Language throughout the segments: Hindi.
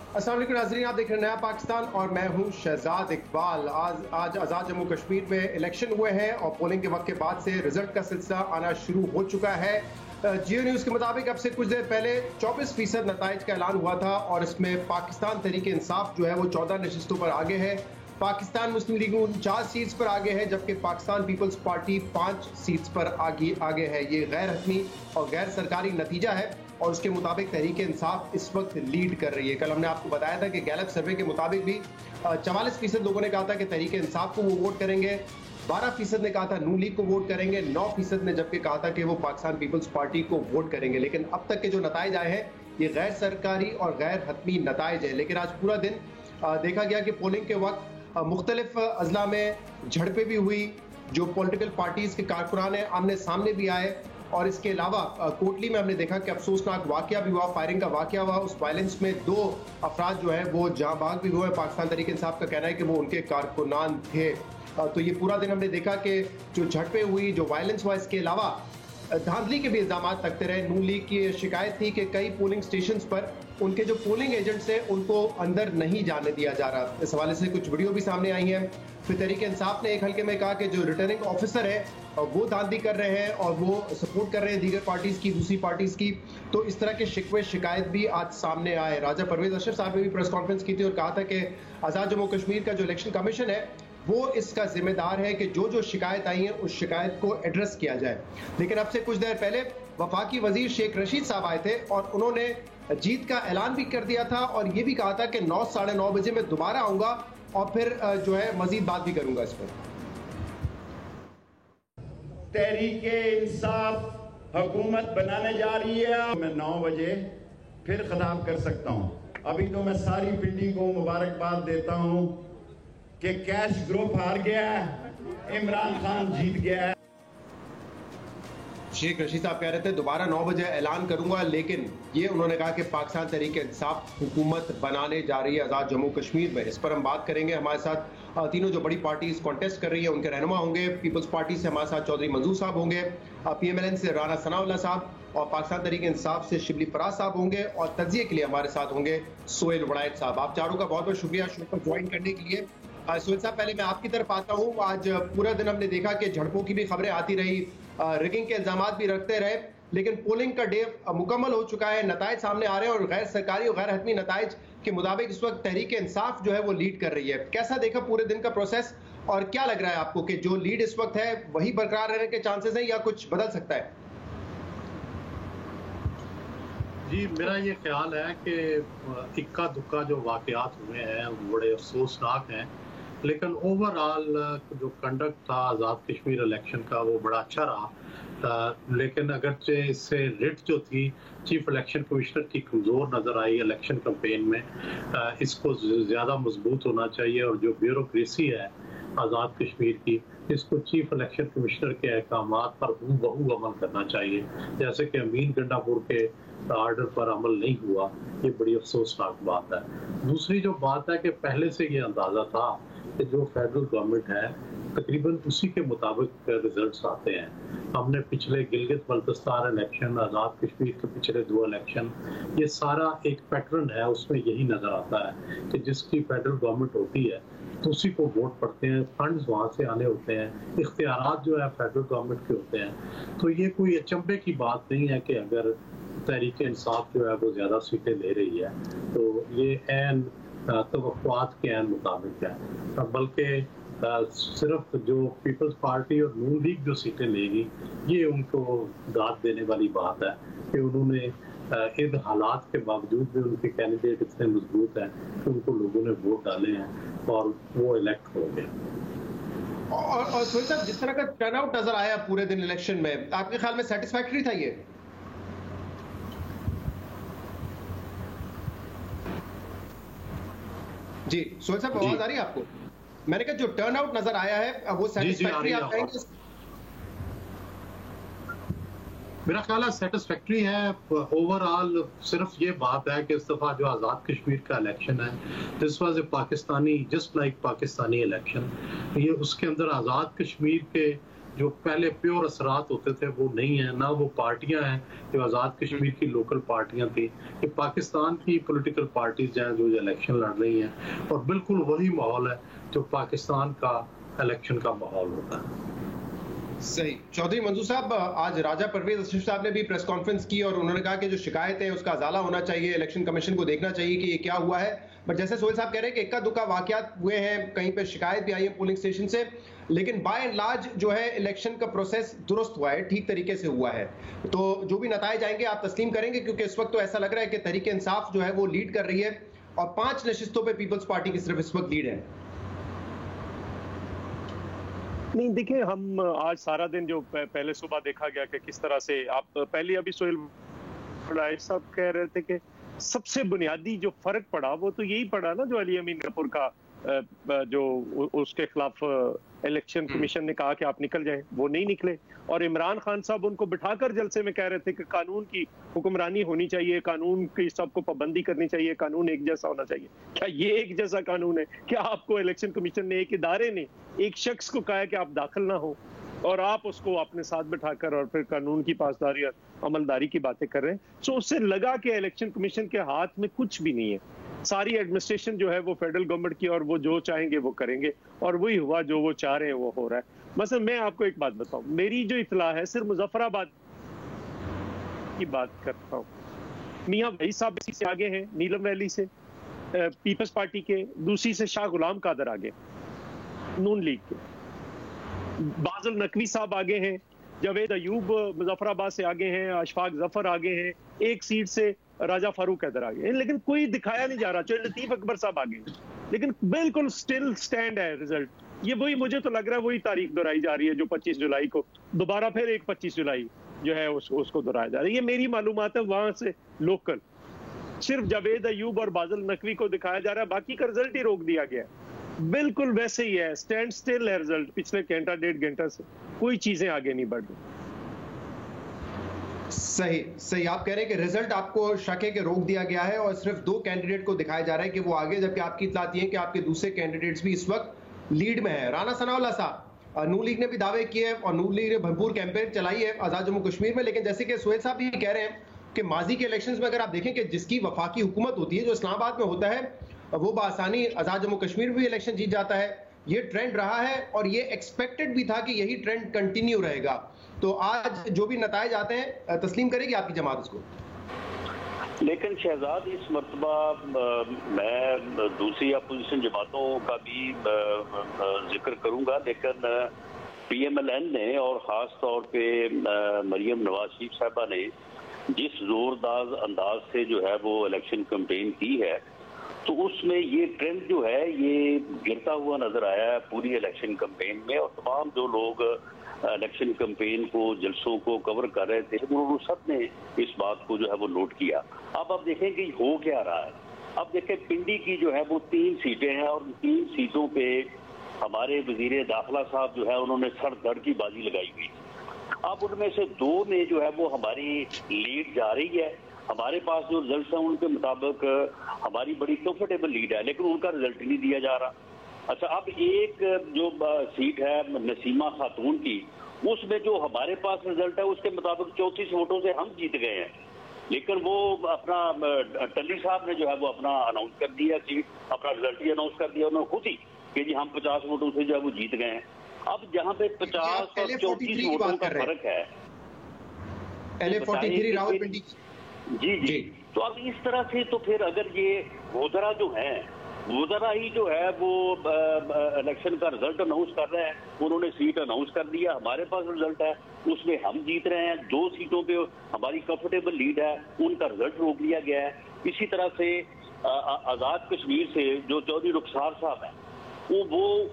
अस्सलाम वालेकुम नाज़रीन, आप देख रहे हैं नया पाकिस्तान और मैं हूं शहजाद इकबाल। आज आज़ाद जम्मू कश्मीर में इलेक्शन हुए हैं और पोलिंग के वक्त के बाद से रिजल्ट का सिलसिला आना शुरू हो चुका है। जियो न्यूज़ के मुताबिक अब से कुछ देर पहले 24% नताइज का ऐलान हुआ था और इसमें पाकिस्तान तहरीक इंसाफ जो है वो 14 नशिस्तों पर आगे है। पाकिस्तान मुस्लिम लीग 49 सीट्स पर आगे है, जबकि पाकिस्तान पीपल्स पार्टी 5 सीट्स पर आगे है। ये गैर हतमी और गैर सरकारी नतीजा है और उसके मुताबिक तहरीक इंसाफ इस वक्त लीड कर रही है। कल हमने आपको बताया था कि गैलप सर्वे के मुताबिक भी 44% लोगों ने कहा था कि तहरीक इंसाफ को वो वोट करेंगे, 12% ने कहा था नून लीग को वोट करेंगे, 9% ने जबकि कहा था कि वो पाकिस्तान पीपल्स पार्टी को वोट करेंगे। लेकिन अब तक के जो नताइज आए हैं ये गैर सरकारी और गैर हतमी नताइज है। लेकिन आज पूरा दिन देखा गया कि पोलिंग के वक्त मुख्तलिफ अजला में झड़पें भी हुई, जो पॉलिटिकल पार्टीज के कारकुनान हैं आमने सामने भी आए और इसके अलावा कोटली में हमने देखा कि अफसोसनाक वाकया भी हुआ, फायरिंग का वाकया हुआ। उस वायलेंस में 2 अफराद जो है वो जहां भाग भी हुए। पाकिस्तान तहरीक इंसाफ का कहना है कि वो उनके कारकुनान थे। तो ये पूरा दिन हमने देखा कि जो झड़पें हुई, जो वायलेंस हुआ, इसके अलावा धांधली के भी इल्जाम लगते रहे। नून लीग की शिकायत थी कि कई पोलिंग स्टेशन पर उनके जो पोलिंग एजेंट्स हैं उनको अंदर नहीं जाने दिया जा रहा। इस हवाले से कुछ वीडियो भी सामने आई हैं। फिर तहरीक इंसाफ ने एक हल्के में कहा कि जो रिटर्निंग ऑफिसर है वो धांधली कर रहे हैं और वो सपोर्ट कर रहे हैं दीगर पार्टीज की, दूसरी पार्टीज की। तो इस तरह के शिकवे शिकायत भी आज सामने आए। राजा परवेज अशरफ साहब ने भी प्रेस कॉन्फ्रेंस की थी और कहा था कि आज़ाद जम्मू कश्मीर का जो इलेक्शन कमीशन है वो इसका जिम्मेदार है कि जो जो शिकायत आई है उस शिकायत को एड्रेस किया जाए। लेकिन अब से कुछ देर पहले वफाकी वजीर शेख रशीद साहब आए थे और उन्होंने जीत का ऐलान भी कर दिया था और ये भी कहा था कि 9 साढ़े 9 बजे मैं दोबारा आऊंगा और फिर जो है मजीद बात भी करूंगा इस पर। तहरीके इंसाफ हुकूमत बनाने जा रही है। मैं 9 बजे फिर खिताब कर सकता हूं। अभी तो मैं सारी पिंडी को मुबारकबाद देता हूं कि कैश ग्रुप हार गया है, इमरान खान जीत गया है। शेख रशीद साहब कह रहे थे दोबारा 9 बजे ऐलान करूंगा, लेकिन ये उन्होंने कहा कि पाकिस्तान तहरीक इंसाफ हुकूमत बनाने जा रही है आज़ाद जम्मू कश्मीर में। इस पर हम बात करेंगे। हमारे साथ तीनों जो बड़ी पार्टीज कॉन्टेस्ट कर रही है उनके रहनुमा होंगे। पीपल्स पार्टी से हमारे साथ चौधरी मंजूर साहब होंगे, PMLN से राना सनाउल्लाह साहब और पाकिस्तान तहरीक इंसाफ से शिबली फराज साहब होंगे और तजिए के लिए हमारे साथ होंगे सोहेल वड़ायत साहब। आप चारों का बहुत बहुत शुक्रिया शो पर ज्वाइन करने के लिए। सोहेल साहब, पहले मैं आपकी तरफ आता हूँ। आज पूरा दिन हमने देखा कि झड़पों की भी खबरें आती रही, रिगिंग के इल्जाम भी रखते रहे, लेकिन पोलिंग का डे मुकम्मल हो चुका है, नताइज सामने आ रहे हैं और गैर सरकारी और गैर हतमी नताइज के मुताबिक इस वक्त तहरीक इंसाफ जो है वो लीड कर रही है। कैसा देखा पूरे दिन का प्रोसेस और क्या लग रहा है आपको कि जो लीड इस वक्त है वही बरकरार रहने के चांसेस हैं या कुछ बदल सकता है? जी, मेरा ये ख्याल है कि इक्का दुक्का जो वाकयात हुए हैं वो बड़े अफसोसनाक हैं, लेकिन ओवरऑल जो कंडक्ट था आज़ाद कश्मीर इलेक्शन का वो बड़ा अच्छा रहा। लेकिन अगरचे इससे रिट जो थी चीफ इलेक्शन कमिश्नर की कमज़ोर नज़र आई इलेक्शन कैंपेन में, इसको ज़्यादा मजबूत होना चाहिए और जो ब्यूरोक्रेसी है आज़ाद कश्मीर की, इसको चीफ इलेक्शन कमिश्नर के अहकामात पर हूबहू अमल करना चाहिए। जैसे कि अमीन गंडापुर के आर्डर पर अमल नहीं हुआ, ये बड़ी अफसोसनाक बात है। दूसरी जो बात है कि पहले से ये अंदाज़ा था कि जो फेडरल गवर्नमेंट है तकरीबन उसी के मुताबिक रिजल्ट्स आते हैं। हमने पिछले गिलगित बल्तिस्तान इलेक्शन, आज़ाद कश्मीर के पिछले 2 इलेक्शन, ये सारा एक पैटर्न है, उसमें यही नज़र आता है कि जिसकी फेडरल गवर्नमेंट होती है तो उसी को वोट पड़ते हैं, फंड्स वहाँ से आने होते हैं, इख्तियारात जो है फेडरल गवर्नमेंट के होते हैं। तो ये कोई अचंभे की बात नहीं है कि अगर तहरीक इंसाफ जो है वो ज़्यादा सीटें ले रही है, तो ये ऐन तवक्कुआत के ऐन मुताबिक है। बल्कि सिर्फ जो पीपल्स पार्टी और नून लीग जो सीटें लेगी, ये उनको दाद देने वाली बात है कि उन्होंने इन हालात के बावजूद भी उनके कैंडिडेट इतने मजबूत हैं कि उनको लोगों ने वोट डाले हैं और वो इलेक्ट हो गए। और सोहेल साहब, जिस तरह का टर्नआउट नजर आया पूरे दिन इलेक्शन में, आपके ख्याल में सेटिस्फैक्टरी था ये? जी सोहेल साहब, आवाज आ रही है आपको? मैंने कहा जो टर्नआउट नजर आया है वो सेटिस्फैक्टरी आप कहेंगे? मेरा ख्याल है सेटिस्फैक्टरी है ओवरऑल। सिर्फ ये बात है कि इस दफा जो आज़ाद कश्मीर का इलेक्शन है, this was a Pakistani, just like Pakistani election. ये उसके अंदर आज़ाद कश्मीर के जो पहले प्योर असरात होते थे वो नहीं है, ना वो पार्टियां हैं जो आज़ाद कश्मीर की लोकल पार्टियां थी। ये पाकिस्तान की पॉलिटिकल पार्टीज हैं जो इलेक्शन लड़ रही हैं, और बिल्कुल वही माहौल है जो पाकिस्तान का इलेक्शन का माहौल होता है। सही। चौधरी मंजूर साहब, आज राजा परवेज अशरफ साहब ने भी प्रेस कॉन्फ्रेंस की और उन्होंने कहा कि जो शिकायत है उसका अजाला होना चाहिए, इलेक्शन कमीशन को देखना चाहिए कि ये क्या हुआ है। बट जैसे सोहेल साहब कह रहे हैं कि इक्का दुक्का वाकयात हुए हैं, कहीं पे शिकायत भी आई है पोलिंग स्टेशन से, लेकिन बाय एंड लार्ज जो है इलेक्शन का प्रोसेस दुरुस्त हुआ है, ठीक तरीके से हुआ है। तो जो भी नताइज आएंगे आप तस्लीम करेंगे, क्योंकि इस वक्त तो ऐसा लग रहा है कि तहरीक इंसाफ जो है वो लीड कर रही है और 5 नशिस्तों पे पीपल्स पार्टी की सिर्फ इस वक्त लीड है। नहीं, देखिए, हम आज सारा दिन जो पहले सुबह देखा गया कि किस तरह से आप पहले अभी सोहेल साहब कह रहे थे कि सबसे बुनियादी जो फर्क पड़ा वो तो यही पड़ा ना, जो अली अमीन कपूर का जो उसके खिलाफ इलेक्शन कमीशन ने कहा कि आप निकल जाएं, वो नहीं निकले। और इमरान खान साहब उनको बिठाकर जलसे में कह रहे थे कि कानून की हुक्मरानी होनी चाहिए, कानून की सबको पाबंदी करनी चाहिए, कानून एक जैसा होना चाहिए। क्या ये एक जैसा कानून है? क्या आपको इलेक्शन कमीशन ने, एक इदारे ने एक शख्स को कहा है कि आप दाखिल ना हो, और आप उसको अपने साथ बिठाकर और फिर कानून की पासदारी और अमलदारी की बातें कर रहे हैं? सो उससे लगा कि इलेक्शन कमीशन के हाथ में कुछ भी नहीं है, सारी एडमिनिस्ट्रेशन जो है वो फेडरल गवर्नमेंट की, और वो जो चाहेंगे वो करेंगे, और वही हुआ, जो वो चाह रहे हैं वो हो रहा है। मसलन मैं आपको एक बात बताऊं, मेरी जो इतला है सिर्फ मुजफ्फराबाद की बात करता हूँ। मियां वही साहब इसी से आगे हैं, नीलम वैली से, पीपल्स पार्टी के, दूसरी से शाह गुलाम कादर आगे, नून लीग के, बाजुल नकवी साहब आगे हैं, जावेद अयूब मुजफ्फराबाद से आगे हैं, अशफाक जफर आगे हैं, एक सीट से राजा फारूक हैदर आगे हैं, लेकिन कोई दिखाया नहीं जा रहा। चाहे लतीफ अकबर साहब आगे हैं, लेकिन बिल्कुल स्टिल स्टैंड है रिजल्ट। ये वही, मुझे तो लग रहा है वही तारीख दोहराई जा रही है जो 25 जुलाई को दोबारा फिर एक 25 जुलाई जो है उसको दोहराया जा रहा है। ये मेरी मालूमात है वहां से लोकल, सिर्फ जावेद अयूब और बाजुल नकवी को दिखाया जा रहा है, बाकी का रिजल्ट ही रोक दिया गया है। बिल्कुल वैसे ही है, स्टैंड स्टिल है रिजल्ट पिछले घंटा 1.5 घंटा से, कोई चीजें आगे नहीं बढ़ रही। सही आप कह रहे हैं कि रिजल्ट आपको शक है कि रोक दिया गया है और सिर्फ 2 कैंडिडेट को दिखाया जा रहा है कि वो आगे, जबकि आपकी इत्तला ये है कि आपके दूसरे कैंडिडेट्स भी इस वक्त लीड में है। राना सनाउल्लाह साहब, नून लीग ने भी दावे किए और नून लीग ने भरपूर कैंपेन चलाई है आजाद जम्मू कश्मीर में, लेकिन जैसे कि सोहेल साहब भी कह रहे हैं कि माजी के इलेक्शंस में अगर आप देखें कि जिसकी वफाकी हुकूमत होती है, जो इस्लामाबाद में होता है, वो बासानी आजाद जम्मू कश्मीर में भी इलेक्शन जीत जाता है। ये ट्रेंड रहा है और ये एक्सपेक्टेड भी था कि यही ट्रेंड कंटिन्यू रहेगा। तो आज जो भी नताइज आते हैं, तस्लीम करेगी आपकी जमात उसको? लेकिन शहजाद, इस मरतबा मैं दूसरी अपोजिशन जमातों का भी जिक्र करूंगा, लेकिन PMLN ने और ख़ास तौर पे मरियम नवाज शरीफ साहबा ने जिस जोरदार अंदाज से जो है वो इलेक्शन कैंपेन की है, तो उसमें ये ट्रेंड जो है ये गिरता हुआ नजर आया है पूरी इलेक्शन कैंपेन में। और तमाम जो लोग इलेक्शन कैंपेन को, जलसों को कवर कर रहे थे, उन्होंने सब ने इस बात को जो है वो नोट किया। अब देखें कि हो क्या रहा है। अब देखें, पिंडी की जो है वो 3 सीटें हैं और 3 सीटों पे हमारे वजीर दाखिला साहब जो है उन्होंने सर धड़ की बाजी लगाई हुई। अब उनमें से 2 में जो है वो हमारी लीड जा रही है। हमारे पास जो रिजल्ट है उनके मुताबिक हमारी बड़ी कंफर्टेबल लीड है, लेकिन उनका रिजल्ट नहीं दिया जा रहा। अच्छा, अब एक जो सीट है नसीमा खातून की, उसमें जो हमारे पास रिजल्ट है उसके मुताबिक 34 वोटों से हम जीत गए हैं, लेकिन वो अपना टल्ली साहब ने जो है वो अपना अनाउंस कर दिया, सीट अपना रिजल्ट ही अनाउंस कर दिया उन्होंने खुद ही कि जी हम 50 वोटों से जो है वो जीत गए हैं। अब जहाँ पे 50 और 34 वोटों का फर्क है, रावलपिंडी जी, तो अब इस तरह से तो फिर अगर ये वोजरा जो है, वोजरा ही जो है वो इलेक्शन का रिजल्ट अनाउंस कर रहे हैं, उन्होंने सीट अनाउंस कर दिया, हमारे पास रिजल्ट है, उसमें हम जीत रहे हैं। 2 सीटों पे हमारी कंफर्टेबल लीड है, उनका रिजल्ट रोक लिया गया है। इसी तरह से आजाद कश्मीर से जो चौधरी रुखसार साहब हैं,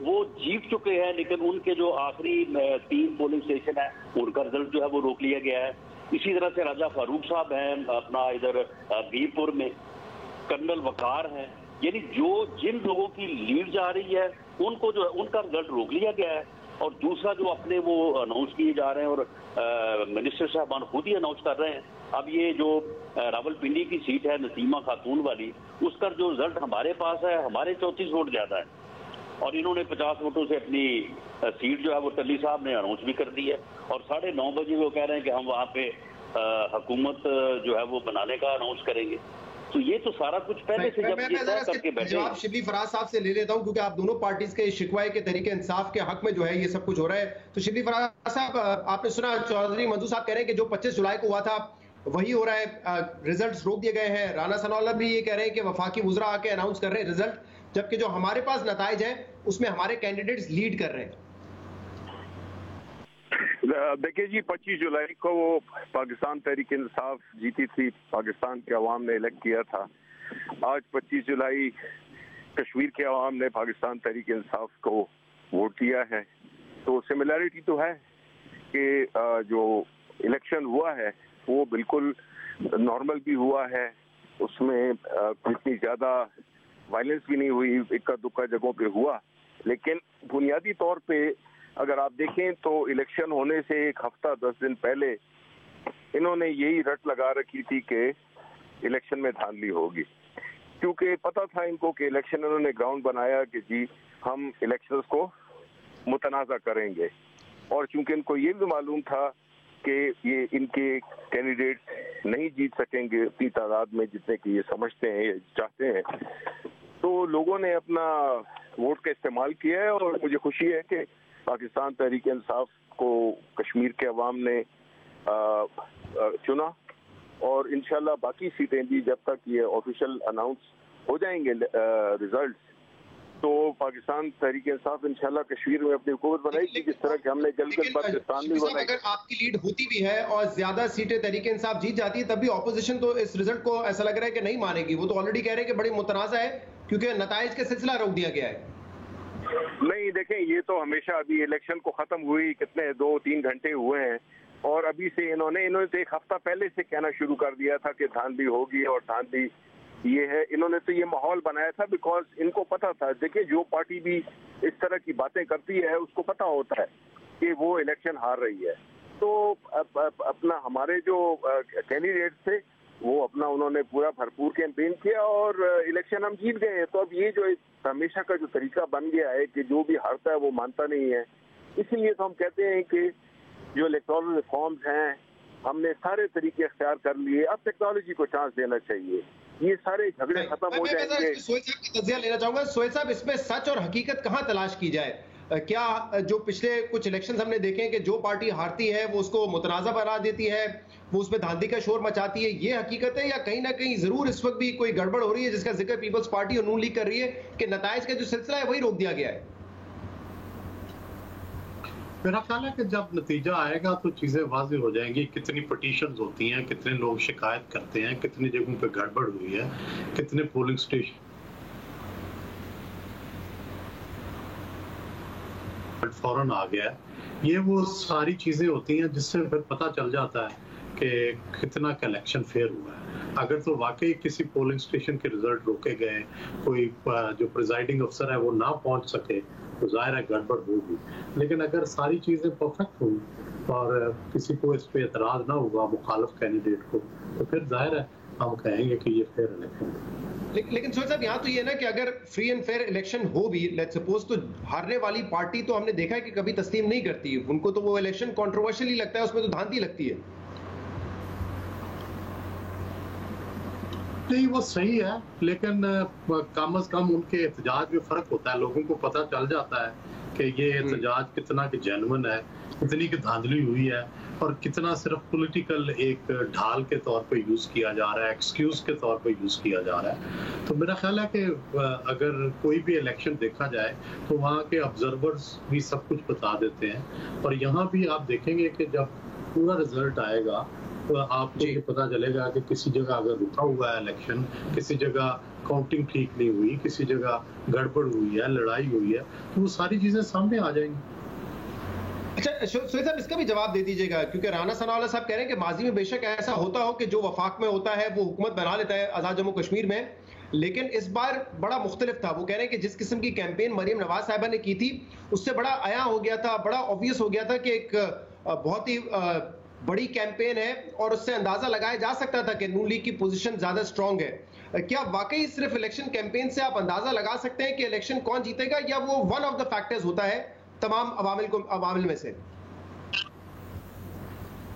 वो जीत चुके हैं, लेकिन उनके जो आखिरी 3 पोलिंग स्टेशन है उनका रिजल्ट जो है वो रोक लिया गया है। इसी तरह से राजा फारूक साहब हैं अपना इधर बीरपुर में, कर्नल वकार हैं, यानी जिन लोगों की लीड जा रही है उनको जो है उनका रिजल्ट रोक लिया गया है। और दूसरा जो अपने वो अनाउंस किए जा रहे हैं और मिनिस्टर साहबान खुद ही अनाउंस कर रहे हैं। अब ये जो रावलपिंडी की सीट है नसीमा खातून वाली, उसका जो रिजल्ट हमारे पास है, हमारे 34 वोट ज्यादा है, और इन्होंने 50 वोटों से अपनी सीट जो है वो टल्ली साहब ने अनाउंस भी कर दी है और 9:30 बजे वो कह रहे हैं कि हम वहाँ पे हुकूमत जो है वो बनाने का अनाउंस करेंगे। तो ये तो सारा कुछ पहले से जब ये तय करके बैठे। जवाब शिबली फराज साहब से ले लेता हूं क्योंकि आप दोनों पार्टीज के शिकवाए के तरीके इंसाफ के हक में जो है ये सब कुछ हो रहा है। तो शिबली फराज साहब, आपने सुना चौधरी मंजूर साहब कह रहे हैं कि जो 25 जुलाई को हुआ था वही हो रहा है, रिजल्ट्स रोक दिए गए हैं। राना सनाउल्लाह भी ये कह रहे हैं कि वफाकी वुज़रा आके अनाउंस कर रहे हैं रिजल्ट, जबकि जो हमारे पास नताइज है उसमें हमारे कैंडिडेट्स लीड कर रहे हैं। देखिए जी, 25 जुलाई को वो पाकिस्तान तहरीक इंसाफ जीती थी, पाकिस्तान के अवाम ने इलेक्ट किया था। आज 25 जुलाई कश्मीर के अवाम ने पाकिस्तान तहरीक इंसाफ को वोट दिया है। तो सिमिलैरिटी तो है कि जो इलेक्शन हुआ है वो बिल्कुल नॉर्मल भी हुआ है, उसमें इतनी ज़्यादा वायलेंस भी नहीं हुई, इक्का दुक्का जगहों पे हुआ। लेकिन बुनियादी तौर पे अगर आप देखें तो इलेक्शन होने से एक हफ्ता 10 दिन पहले इन्होंने यही रट लगा रखी थी कि इलेक्शन में धांधली होगी, क्योंकि पता था इनको कि इलेक्शन, इन्होंने ग्राउंड बनाया कि जी हम इलेक्शंस को मुतनाज़ा करेंगे। और चूंकि इनको ये भी मालूम था कि ये इनके कैंडिडेट्स नहीं जीत सकेंगे उतनी तादाद में जितने कि ये समझते हैं, ये चाहते हैं, तो लोगों ने अपना वोट का इस्तेमाल किया है। और मुझे खुशी है कि पाकिस्तान तहरीक इंसाफ को कश्मीर के अवाम ने चुना और इंशाल्लाह बाकी सीटें भी जब तक ये ऑफिशियल अनाउंस हो जाएंगे रिजल्ट्स, तो पाकिस्तान तहरीक इंसाफ इंशाल्लाह कश्मीर में अपनी हुकूमत बनाएगी जिस तरह कि हमने गलगत बल्तिस्तान में बनाई। अगर आपकी लीड होती भी है और ज्यादा सीटें तहरीक इंसाफ जीत जाती है, तब भी ऑपोजिशन तो इस रिजल्ट को ऐसा लग रहा है कि नहीं मानेगी। वो तो ऑलरेडी कह रहे हैं कि बड़ी मुतनाज़ा है क्योंकि नताइज का सिलसिला रोक दिया गया है। नहीं, देखें, ये तो हमेशा, अभी इलेक्शन को खत्म हुई कितने 2-3 घंटे हुए हैं और अभी से इन्होंने तो एक हफ्ता पहले से कहना शुरू कर दिया था कि धांधली होगी और धांधली ये है। इन्होंने तो ये माहौल बनाया था बिकॉज इनको पता था। देखिए, जो पार्टी भी इस तरह की बातें करती है उसको पता होता है कि वो इलेक्शन हार रही है। तो अपना हमारे जो कैंडिडेट थे वो अपना उन्होंने पूरा भरपूर कैंपेन किया और इलेक्शन हम जीत गए। तो अब ये जो हमेशा का जो तरीका बन गया है कि जो भी हारता है वो मानता नहीं है, इसीलिए तो हम कहते हैं कि जो इलेक्टोरल रिफॉर्म्स हैं हमने सारे तरीके अख्तियार कर लिए, अब टेक्नोलॉजी को चांस देना चाहिए, ये सारे झगड़े खत्म हो जाएंगे। सोहेल साहब का तज्जिया लेना चाहूंगा। सोहेल साहब, इसमें सच और हकीकत कहाँ तलाश की जाए? क्या जो पिछले कुछ इलेक्शंस हमने देखे हैं कि जो पार्टी हारती है वो उसको मुतनाज़ा बना देती है, वो उसमें धांधली का शोर मचाती है, ये हकीकत है या कहीं ना कहीं जरूर इस वक्त भी कोई गड़बड़ हो रही है जिसका जिक्र पीपल्स पार्टी और नून लीग कर रही है कि नताइज का जो सिलसिला है वही रोक दिया गया है? मेरा ख्याल है कि जब नतीजा आएगा तो चीजें वाज़ेह हो जाएंगी। कितनी पिटीशंस होती हैं, कितने लोग शिकायत करते हैं, कितनी जगहों पे गड़बड़ हुई है, कितने पोलिंग स्टेशन फौरन आ गया है। ये वो सारी चीजें होती हैं जिससे फिर पता चल जाता है कि कितना कलेक्शन फेयर हुआ है। अगर तो वाकई किसी पोलिंग स्टेशन के रिजल्ट रोके गए, कोई जो प्रिजाइडिंग अफसर है वो ना पहुंच सके, तो जाहिर है गड़बड़ होगी। लेकिन अगर सारी चीजें परफेक्ट हुई और किसी को इस पे एतराज ना हुआ मुखालिफ कैंडिडेट को, तो फिर जाहिर है हम कहेंगे कि ये फेयर इलेक्शन है। लेकिन सोहेल साहब, यहाँ तो ये ना कि अगर फ्री एंड फेयर इलेक्शन हो भी, लेट्स सपोज, तो हारने वाली पार्टी तो हमने देखा है कि कभी तस्लीम नहीं करती, उनको तो वो इलेक्शन कंट्रोवर्शियल ही लगता है, उसमें तो धांधली लगती है। नहीं, वो सही है, लेकिन कम अज कम उनके एहतजाज में फर्क होता है। लोगों को पता चल जाता है कि ये एहतजाज कितना कि जेन्युइन है, कितनी की धांधली हुई है और कितना सिर्फ पॉलिटिकल एक ढाल के तौर पे यूज किया जा रहा है, एक्सक्यूज के तौर पे यूज किया जा रहा है। तो मेरा ख्याल है कि अगर कोई भी इलेक्शन देखा जाए तो वहाँ के ऑब्जर्वर्स भी सब कुछ बता देते हैं। और यहाँ भी आप देखेंगे कि जब पूरा रिजल्ट आएगा तो आपको ये पता चलेगा कि किसी जगह अगर रुका हुआ है इलेक्शन, किसी जगह काउंटिंग ठीक नहीं हुई, किसी जगह गड़बड़ हुई है, लड़ाई हुई है, तो वो सारी चीजें सामने आ जाएंगी। अच्छा सोहेल साहब, इसका भी जवाब दे दीजिएगा, क्योंकि राना सनाउल्लाह साहब कह रहे हैं कि माजी में बेशक ऐसा होता हो कि जो वफाक में होता है वो हुकूमत बना लेता है आजाद जम्मू कश्मीर में, लेकिन इस बार बड़ा मुख्तलिफ था। वो कह रहे हैं कि जिस किस्म की कैंपेन मरीम नवाज साहिबा ने की थी उससे बड़ा आया हो गया था, बड़ा ऑब्वियस हो गया था कि एक बहुत ही बड़ी कैंपेन है और उससे अंदाजा लगाया जा सकता था कि नून लीग की पोजीशन ज्यादा स्ट्रांग है। क्या वाकई सिर्फ इलेक्शन कैंपेन से आप अंदाजा लगा सकते हैं कि इलेक्शन कौन जीतेगा, या वो वन ऑफ द फैक्टर्स होता है तमाम अवामिल में से?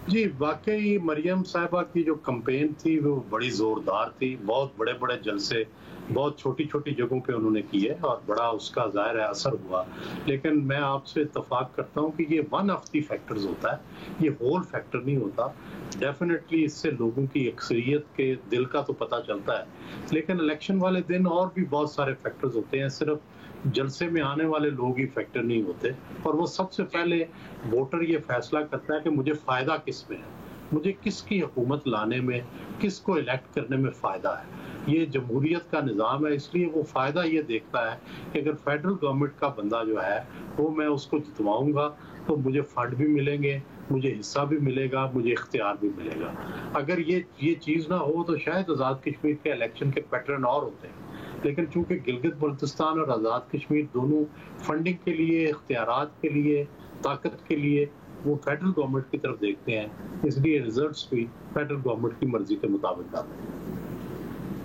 जी, वाकई मरियम साहिबा की जो कैंपेन थी वो बड़ी जोरदार थी। बहुत बड़े बड़े जलसे बहुत छोटी छोटी जगहों पे उन्होंने किए और बड़ा उसका ज़ाहिर है असर हुआ। लेकिन मैं आपसे इत्तफाक करता हूँ कि ये वन ऑफ दी फैक्टर्स होता है, ये होल फैक्टर नहीं होता। डेफिनेटली इससे लोगों की अक्सरियत के दिल का तो पता चलता है, लेकिन इलेक्शन वाले दिन और भी बहुत सारे फैक्टर्स होते हैं। सिर्फ जलसे में आने वाले लोग ही फैक्टर नहीं होते। और वो सबसे पहले वोटर ये फैसला करता है कि मुझे फ़ायदा किस में है, मुझे किसकी हुकूमत लाने में, किसको इलेक्ट करने में फ़ायदा है। ये जमहूरियत का निज़ाम है, इसलिए वो फ़ायदा ये देखता है कि अगर फेडरल गवर्नमेंट का बंदा जो है वो मैं उसको जितवाऊँगा तो मुझे फंड भी मिलेंगे, मुझे हिस्सा भी मिलेगा, मुझे इख्तियार भी मिलेगा। अगर ये चीज़ ना हो तो शायद आज़ाद कश्मीर के इलेक्शन के पैटर्न और होते हैं। लेकिन चूंकि गिलगित बल्तिस्तान और आज़ाद कश्मीर दोनों फंडिंग के लिए, इख्तियारात के लिए, ताकत के लिए वो फेडरल गवर्नमेंट की तरफ देखते हैं, इसलिए रिजल्ट्स भी फेडरल गवर्नमेंट की मर्जी के मुताबिक आते हैं।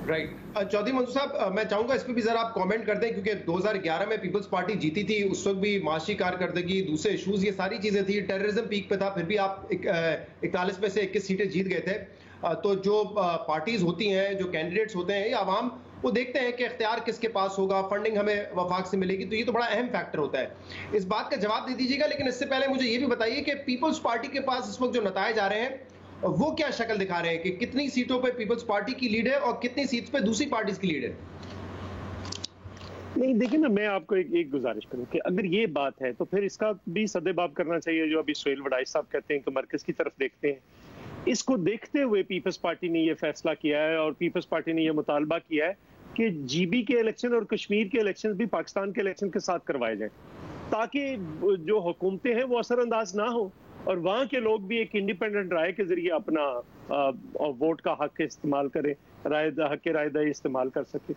राइट। चौधरी मंसूर साहब, मैं चाहूंगा इस पे भी जरा आप कमेंट कर दें, क्योंकि 2011 में पीपल्स पार्टी जीती थी, उस वक्त भी माशी कारकर्दगी, दूसरे इशूज, ये सारी चीजें थी, टेररिज्म पीक पे था, फिर भी आप 41 में से 21 सीटें जीत गए थे। तो जो पार्टीज होती हैं, जो कैंडिडेट्स होते हैं, या आवाम वो देखते हैं कि इख्तियार किसके पास होगा, फंडिंग हमें वफाक से मिलेगी, तो ये तो बड़ा अहम फैक्टर होता है। इस बात का जवाब दे दीजिएगा, लेकिन इससे पहले मुझे ये भी बताइए कि पीपल्स पार्टी के पास इस वक्त जो नताइज आ रहे हैं वो क्या शक्ल दिखा रहे हैं कि कितनी सीटों पे पीपल्स पार्टी की लीड है और कितनी सीट्स पे दूसरी पार्टीज की लीड है? नहीं, देखिए ना, मैं आपको एक गुजारिश करूं कि अगर ये बात है तो फिर इसका भी सदेबाब करना चाहिए, जो अभी सुहेल वड़ाई साहब कहते हैं कि मरकज की तरफ देखते हैं। इसको देखते हुए पीपल्स पार्टी ने ये फैसला किया है और पीपल्स पार्टी ने ये मुतालबा किया है कि जीबी के इलेक्शन और कश्मीर के इलेक्शन भी पाकिस्तान के इलेक्शन के साथ करवाए जाए, ताकि जो हुकूमतें हैं वो असरअंदाज ना हो और वहाँ के लोग भी एक इंडिपेंडेंट राय के जरिए अपना वोट का हक इस्तेमाल करें, हक रायदाई इस्तेमाल कर सके।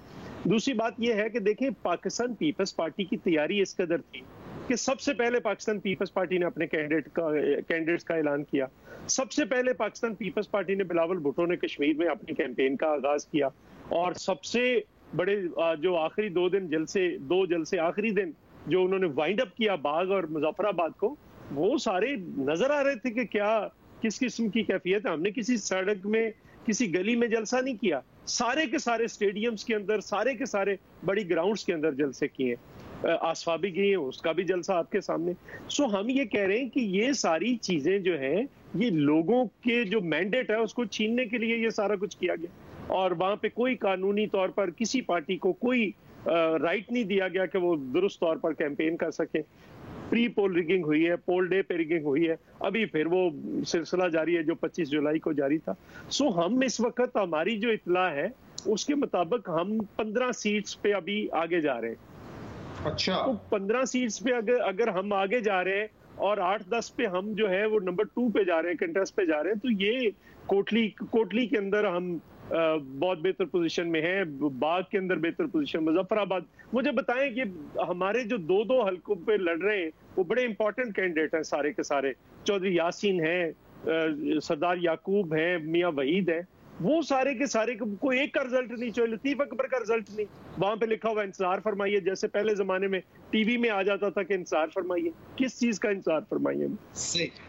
दूसरी बात यह है कि देखें, पाकिस्तान पीपल्स पार्टी की तैयारी इस कदर थी कि सबसे पहले पाकिस्तान पीपल्स पार्टी ने अपने कैंडिडेट्स का ऐलान किया। सबसे पहले पाकिस्तान पीपल्स पार्टी ने बिलावल भुट्टो ने कश्मीर में अपनी कैंपेन का आगाज किया और सबसे बड़े जो आखिरी दो जलसे आखिरी दिन जो उन्होंने वाइंड अप किया बाग और मुजफ्फराबाद को, वो सारे नजर आ रहे थे कि क्या किस किस्म की कैफियत है। हमने किसी सड़क में, किसी गली में जलसा नहीं किया, सारे के सारे स्टेडियम्स के अंदर, सारे के सारे बड़ी ग्राउंड्स के अंदर जलसे किए। आसफा भी गई है, उसका भी जलसा आपके सामने। सो हम ये कह रहे हैं कि ये सारी चीजें जो हैं, ये लोगों के जो मैंडेट है उसको छीनने के लिए ये सारा कुछ किया गया और वहां पे कोई कानूनी तौर पर किसी पार्टी को कोई राइट नहीं दिया गया कि वो दुरुस्त तौर पर कैंपेन कर सके। प्री पोल रिगिंग हुई है, पोल डे पे रिगिंग हुई है, अभी फिर वो सिलसिला जारी है जो 25 जुलाई को जारी था। सो हम इस वक्त, हमारी जो इतला है उसके मुताबिक हम 15 सीट्स पे अभी आगे जा रहे हैं। अच्छा, तो 15 सीट्स पे अगर हम आगे जा रहे हैं और 8-10 पे हम जो है वो नंबर 2 पे जा रहे हैं, कंटेस्ट पे जा रहे हैं, तो ये कोटली के अंदर हम बहुत बेहतर पोजीशन में है, बाग के अंदर बेहतर पोजीशन, मुजफ्फराबाद। मुझे बताएं कि हमारे जो दो हलकों पे लड़ रहे हैं वो बड़े इंपॉर्टेंट कैंडिडेट हैं सारे के सारे। चौधरी यासीन हैं, सरदार याकूब हैं, मियां वहीद हैं, वो सारे के सारे कोई एक का रिजल्ट नहीं, चाहे लतीफ अकबर का रिजल्ट नहीं, वहां पे लिखा हुआ इंतजार फरमाइए, जैसे पहले जमाने में टीवी में आ जाता था कि इंतजार फरमाइए। किस चीज का इंतजार फरमाइए?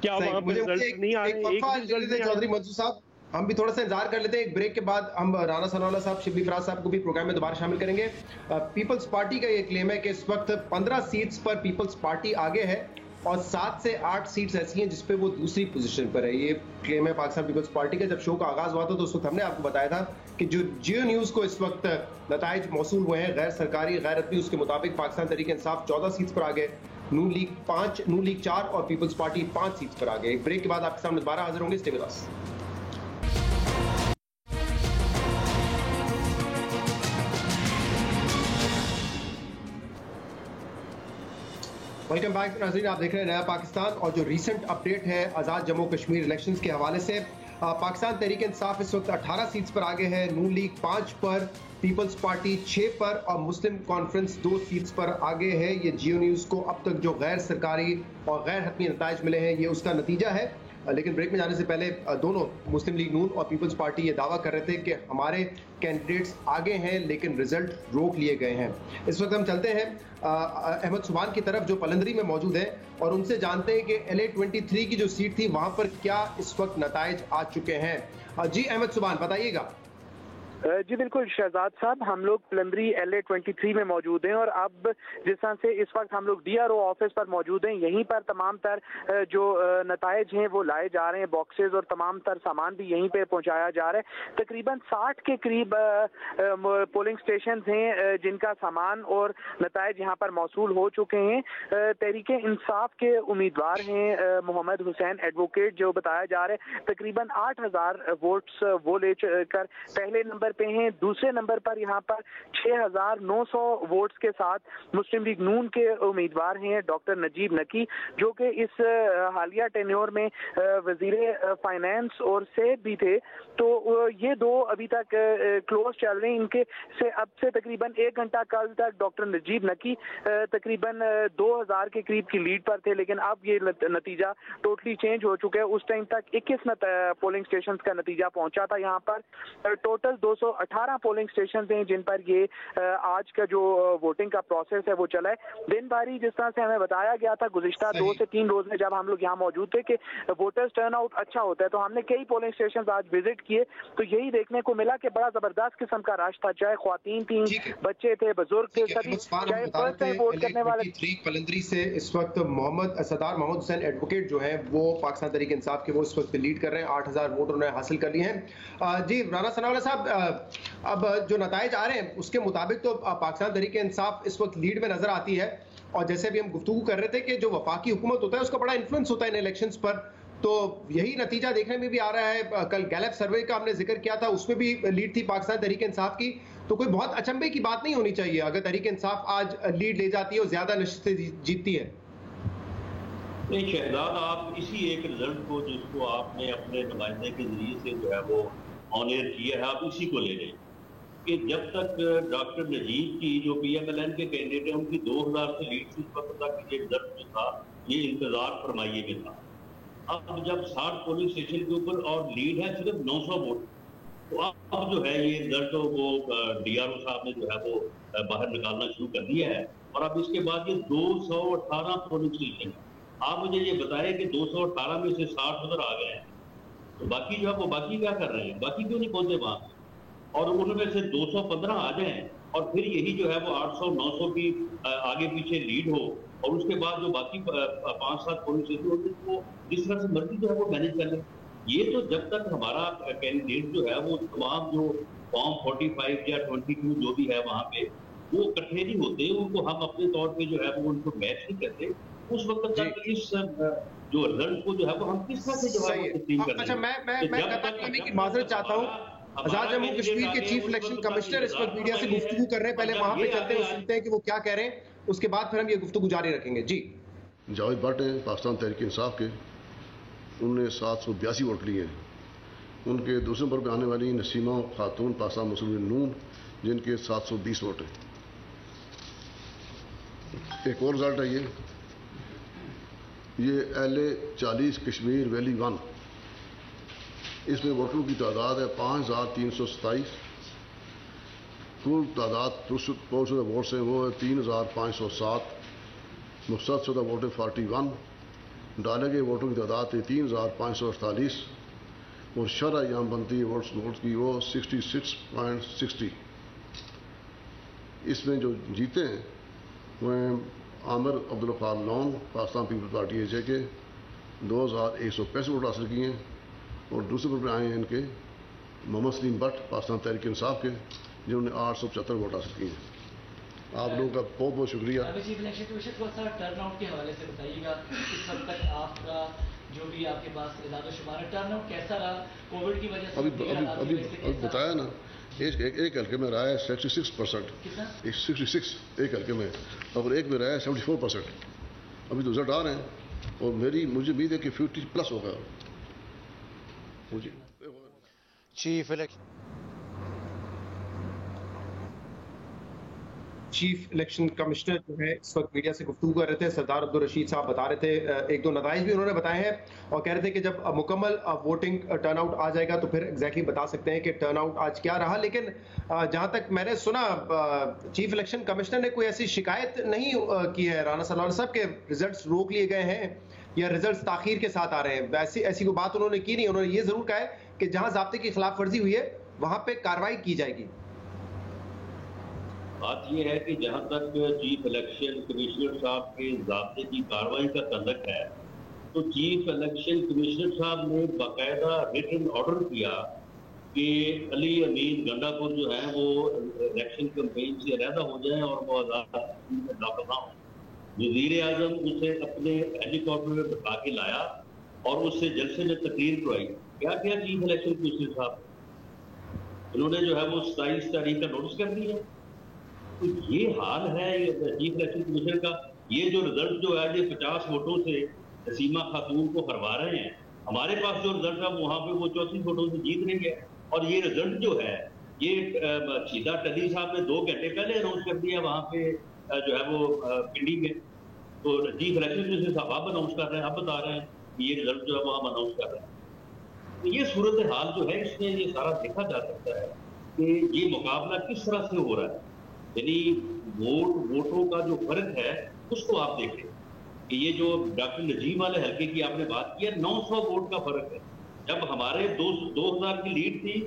क्या वहां पे रिजल्ट नहीं आ रहे? चौधरी मंसूर साहब, हम भी थोड़ा सा इंतजार कर लेते हैं। एक ब्रेक के बाद हम राना सनाउल्लाह साहब, शिबली फराज साहब को भी प्रोग्राम में दोबारा शामिल करेंगे। पीपल्स पार्टी का ये क्लेम है कि इस वक्त 15 सीट्स पर पीपल्स पार्टी आगे है और 7 से 8 सीट्स ऐसी हैं जिसपे वो दूसरी पोजीशन पर है। ये क्लेम है पाकिस्तान पीपल्स पार्टी का। जब शो का आगाज हुआ था तो उस वक्त हमने आपको बताया था कि जो जियो न्यूज को इस वक्त नताइज मौसूल हुए हैं गैर सरकारी गैर रस्मी, उसके मुताबिक पाकिस्तान तहरीक इंसाफ 14 सीट्स पर आगे, नून लीग 5, नून लीग 4 और पीपल्स पार्टी 5 सीट्स पर आगे। एक ब्रेक के बाद आपके सामने दोबारा हाजिर होंगे। Stay with us. Welcome back नाज़रीन, आप देख रहे हैं नया पाकिस्तान और जो रीसेंट अपडेट है आज़ाद जम्मू कश्मीर इलेक्शंस के हवाले से। पाकिस्तान तहरीक इंसाफ इस वक्त 18 सीट्स पर आगे है, नून लीग 5 पर, पीपल्स पार्टी 6 पर और मुस्लिम कॉन्फ्रेंस 2 सीट्स पर आगे है। ये जियो न्यूज़ को अब तक जो गैर सरकारी और गैर हतमी नताइज मिले हैं ये उसका नतीजा है। लेकिन ब्रेक में जाने से पहले दोनों मुस्लिम लीग नून और पीपल्स पार्टी ये दावा कर रहे थे कि हमारे कैंडिडेट्स आगे हैं लेकिन रिजल्ट रोक लिए गए हैं। इस वक्त हम चलते हैं अहमद सुबान की तरफ जो पलंदरी में मौजूद है और उनसे जानते हैं कि LA23 की जो सीट थी वहां पर क्या इस वक्त नताइज आ चुके हैं। जी अहमद सुबान बताइएगा। जी बिल्कुल शहजाद साहब, हम लोग पलंदरी LA23 में मौजूद हैं और अब जिस तरह से इस वक्त हम लोग DRO ऑफिस पर मौजूद हैं, यहीं पर तमाम तर जो नताइज हैं वो लाए जा रहे हैं, बॉक्सेस और तमाम तर सामान भी यहीं पे पहुंचाया जा रहा है। तकरीबन 60 के करीब पोलिंग स्टेशन हैं जिनका सामान और नताइज यहाँ पर मौसूल हो चुके हैं। तहरीक इंसाफ के उम्मीदवार हैं मोहम्मद हुसैन एडवोकेट, जो बताया जा रहा है तकरीबन 8000 वोट्स वो ले कर पहले नंबर पे हैं। दूसरे नंबर पर यहाँ पर 6900 वोट्स के साथ मुस्लिम लीग नून के उम्मीदवार हैं डॉक्टर नजीब नकी, जो कि इस हालिया टेन्योर में वजीर फाइनेंस और सेहत भी थे। तो ये दो अभी तक क्लोज चल रहे हैं। इनके से अब से तकरीबन 1 घंटा कल तक डॉक्टर नजीब नकी तकरीबन 2000 के करीब की लीड पर थे, लेकिन अब ये नतीजा टोटली चेंज हो चुका है। उस टाइम तक 21 पोलिंग स्टेशन का नतीजा पहुंचा था। यहाँ पर टोटल 218 पोलिंग स्टेशन हैं जिन पर ये आज का जो वोटिंग का प्रोसेस है वो चला है। दिन भरी जिस तरह से हमें बताया गया था गुज़िश्ता 2 से 3 रोज में जब हम लोग यहाँ मौजूद थे कि वोटर्स टर्नआउट अच्छा होता है, तो हमने कई पोलिंग स्टेशन आज विजिट किए तो यही देखने को मिला कि बड़ा जबरदस्त किस्म का रश था। चाहे ख्वातीन थी, बच्चे थे, बुजुर्ग थे, सभी चाहे फर्स्ट टाइम वोट करने वाले। पलंदरी से इस वक्त सरदार मोहम्मद हुसैन एडवोकेट जो है वो पाकिस्तान तहरीक इंसाफ के वो इस वक्त लीड कर रहे हैं। 8000 वोट उन्होंने हासिल कर लिए हैं। जी राना सनाउल्लाह साहब, अब जो नताइज आ रहे हैं उसके मुताबिक तो पाकिस्तान तहरीक इंसाफ इस वक्त लीड में नजर आती है और जैसे अभी हम गुफ्तगू कर रहे थे कि जो वफाकी हुकूमत होता है उसका बड़ा इन्फ्लुएंस होता है इन इलेक्शंस पर, तो यही नतीजा देखने में भी आ रहा है। कल गैलप सर्वे का हमने जिक्र किया था, उसमें भी लीड थी पाकिस्तान तहरीक इंसाफ की, तो कोई बहुत अचंभे की बात नहीं होनी चाहिए अगर तहरीक इंसाफ आज लीड ले जाती है और ज्यादा नशिस्तें जीतती है। नहीं शहजाद, आप इसी एक रिजल्ट को जिसको आपने अपने नुमाइंदे के जरिए से जो है वो ऑन एयर किया है, आप इसी को ले लें कि जब तक डॉक्टर नजीब की जो PMLN के कैंडिडेट हैं उनकी 2000 से लीड थी, उस वक्त तक ये रिजल्ट जो था ये इंतजार फरमाइए में था। अब जब 60 पोलिंग स्टेशन के ऊपर और लीड है सिर्फ 900 वोट, तो अब जो है ये रिजल्ट वो DRO साहब ने जो है वो बाहर निकालना शुरू कर दिया है और अब इसके बाद ये 218 पोलिंग स्टेशन है। आप मुझे ये बताएं कि 218 में से 60 उधर आ गए हैं, तो बाकी जो है वो बाकी क्या कर रहे हैं, बाकी क्यों नहीं पहुंचे वहां, और उनमें से 215 आ जाए और फिर यही जो है वो 800-900 की आगे पीछे लीड हो और उसके बाद जो बाकी 5-7 पोलिंग स्टेशन होते हैं वो जिस तरह से मर्जी जो है वो मैनेज कर लें। ये तो जब तक हमारा कैंडिडेट जो है वो तमाम जो फॉर्म 45 या 22 जो भी है वहां पे वो इकट्ठे नहीं होते, उनको हम अपने तौर पे जो है वो उनको मैच नहीं करते, उस वक्त तक इस जो रिजल्ट को जो है वो हम किस तरह से जो है वो तस्लीम कर रहे हैं। अच्छा, मैं माजरत चाहता हूँ, आजाद जम्मू कश्मीर के चीफ इलेक्शन कमिश्नर इस वक्त मीडिया से गुफ्तगू कर रहे हैं, पहले वहां पे चलते हैं सुनते हैं कि वो क्या कह रहे हैं, उसके बाद फिर हम ये गुफ्तगू जारी रखेंगे। जी जावेद भट्ट हैं पाकिस्तान तहरीक इंसाफ के, उन्होंने 782 वोट लिए हैं। उनके दूसरे नंबर पर आने वाली नसीमा खातून पाकिस्तान मुस्लिम लीग नून जिनके 720 वोट हैं। एक और रिजल्ट है ये LA40 कश्मीर वैली 1, इसमें वोटरों की तादाद है 5327, कुल तादाद पुरशुदा वोट्स हैं वो है 3507, मुस्तरद वोट है 41, डाले गए वोटों की तादाद है 3548 और शरह यहाँ बनती है वोट्स की वो 66.60। इसमें जो जीते हैं वह आमिर अब्दुल खान लॉन पाकिस्तान पीपल्स पार्टी AJ के 2165 वोट हासिल किए हैं और दूसरे पर आए हैं इनके मोहम्मद सलीम भट्ट पाकिस्तान तहरीक इंसाफ के, जिन्होंने 875 वोट हासिल किए हैं। आप लोगों का बहुत बहुत शुक्रिया। टर्नआउट के हवाले से बताइएगा, इस वक्त तक आपका जो भी आपके पास इदाद-ओ-शुमार है, टर्नआउट कैसा रहा कोविड की वजह से? अभी बताया ना, एक हल्के में रहा है 66%, 66 एक हल्के में, और एक में रहा है 74%। अभी तो रिजल्ट आ रहे हैं और मुझे उम्मीद है कि 50+ होगा। मुझे chief election chief election commissioner जो है इस वक्त मीडिया से गुफ्तगू कर रहे थे। सरदार अब्दुल रशीद साहब बता रहे थे, एक दो नताइज भी उन्होंने बताए हैं और कह रहे थे कि जब मुकम्मल वोटिंग टर्नआउट आ जाएगा तो फिर एग्जैक्टली बता सकते हैं कि टर्नआउट आज क्या रहा। लेकिन जहां तक मैंने सुना, चीफ इलेक्शन कमिश्नर ने कोई ऐसी शिकायत नहीं की है राना सलावत साहब के रिजल्ट रोक लिए गए हैं या रिजल्ट ताखीर के साथ आ रहे हैं। ऐसी कोई बात उन्होंने की नहीं। उन्होंने ये जरूर कहा है कि जहां ज़ाब्ते की खिलाफ वर्जी हुई है वहां पे कार्रवाई की जाएगी। बात यह है कि जहां तक चीफ इलेक्शन कमिश्नर साहब के ज़ाब्ते की कार्रवाई का तल्लुक है, तो चीफ इलेक्शन कमिश्नर साहब ने बाकायदा रिटन ऑर्डर किया कि अली अमीन गंडापुर जो है वो इलेक्शन कैंपेन से अलहदा हो जाए और वो आज़ाद में दाखिल ना हो। वज़ीर आज़म उसे अपने हेलीकॉप्टर में बैठा के लाया और उससे जलसे में तकरीर करवाई। क्या किया चीफ इलेक्शन कमिश्नर साहब, इन्होंने जो है वो 27 तारीख का नोटिस कर दिया। तो ये हाल है चीफ इलेक्शन कमिश्नर का। ये जो रिजल्ट जो है ये 50 वोटों से सीमा खातून को हरवा रहे हैं। हमारे पास जो रिजल्ट है वहां पे वो 34 वोटों से जीत रही है। और ये रिजल्ट जो है ये सीधा टली साहब ने 2 घंटे पहले अनाउंस कर दिया वहां पे जो है वो पिंडी में। तो चीफ इलेक्शन कमिश्नर साहब अब अनाउंस कर रहे हैं, अब बता रहे हैं कि ये रिजल्ट जो है वो हम अनाउंस कर रहे हैं। तो ये सूरत हाल जो है इसमें ये सारा देखा जा सकता है कि ये मुकाबला किस तरह से हो रहा है। यानी वोटों का जो फर्क है उसको आप देखें कि ये जो डॉक्टर नजीम वाले हल्के की आपने बात की है, 900 वोट का फर्क है। जब हमारे 2000 की लीड थी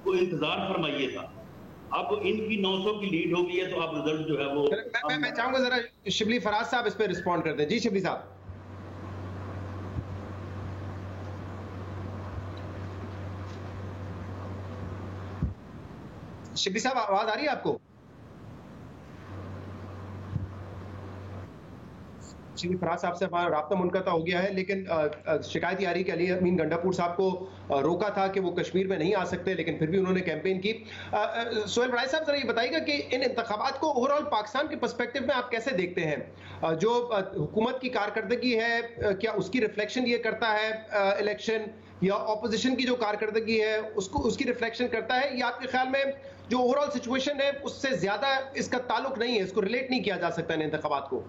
तो इंतजार फरमाइए था, अब इनकी 900 की लीड हो गई है। तो अब रिजल्ट जो है वो मैं चाहूंगा जरा शिबली फराज साहब इस पे रिस्पॉन्ड करते हैं। जी शिबली साहब। शिबली साहब आवाज आ रही है आपको? शिबली फराज साहब से हमारा राब्ता मुनक़ता हो गया है, लेकिन शिकायत ये आ रही है कि अली अमीन गंडापुर साहब को रोका था कि वो कश्मीर में नहीं आ सकते, लेकिन फिर भी उन्होंने कैंपेन की। सोहेल बड़ाई साहब जरा ये बताइएगा कि इन इंतखाबात को ओवरऑल पाकिस्तान के पर्सपेक्टिव में आप कैसे देखते हैं? जो हुकूमत की कारकर्दगी है, क्या उसकी रिफ्लेक्शन ये करता है इलेक्शन, या ऑपोजिशन की जो कारकर्दगी है उसकी रिफ्लेक्शन करता है, या आपके ख्याल में जो ओवरऑल सिचुएशन है उससे ज्यादा इसका ताल्लुक नहीं है, इसको रिलेट नहीं किया जा सकता इन इंतखाबात को?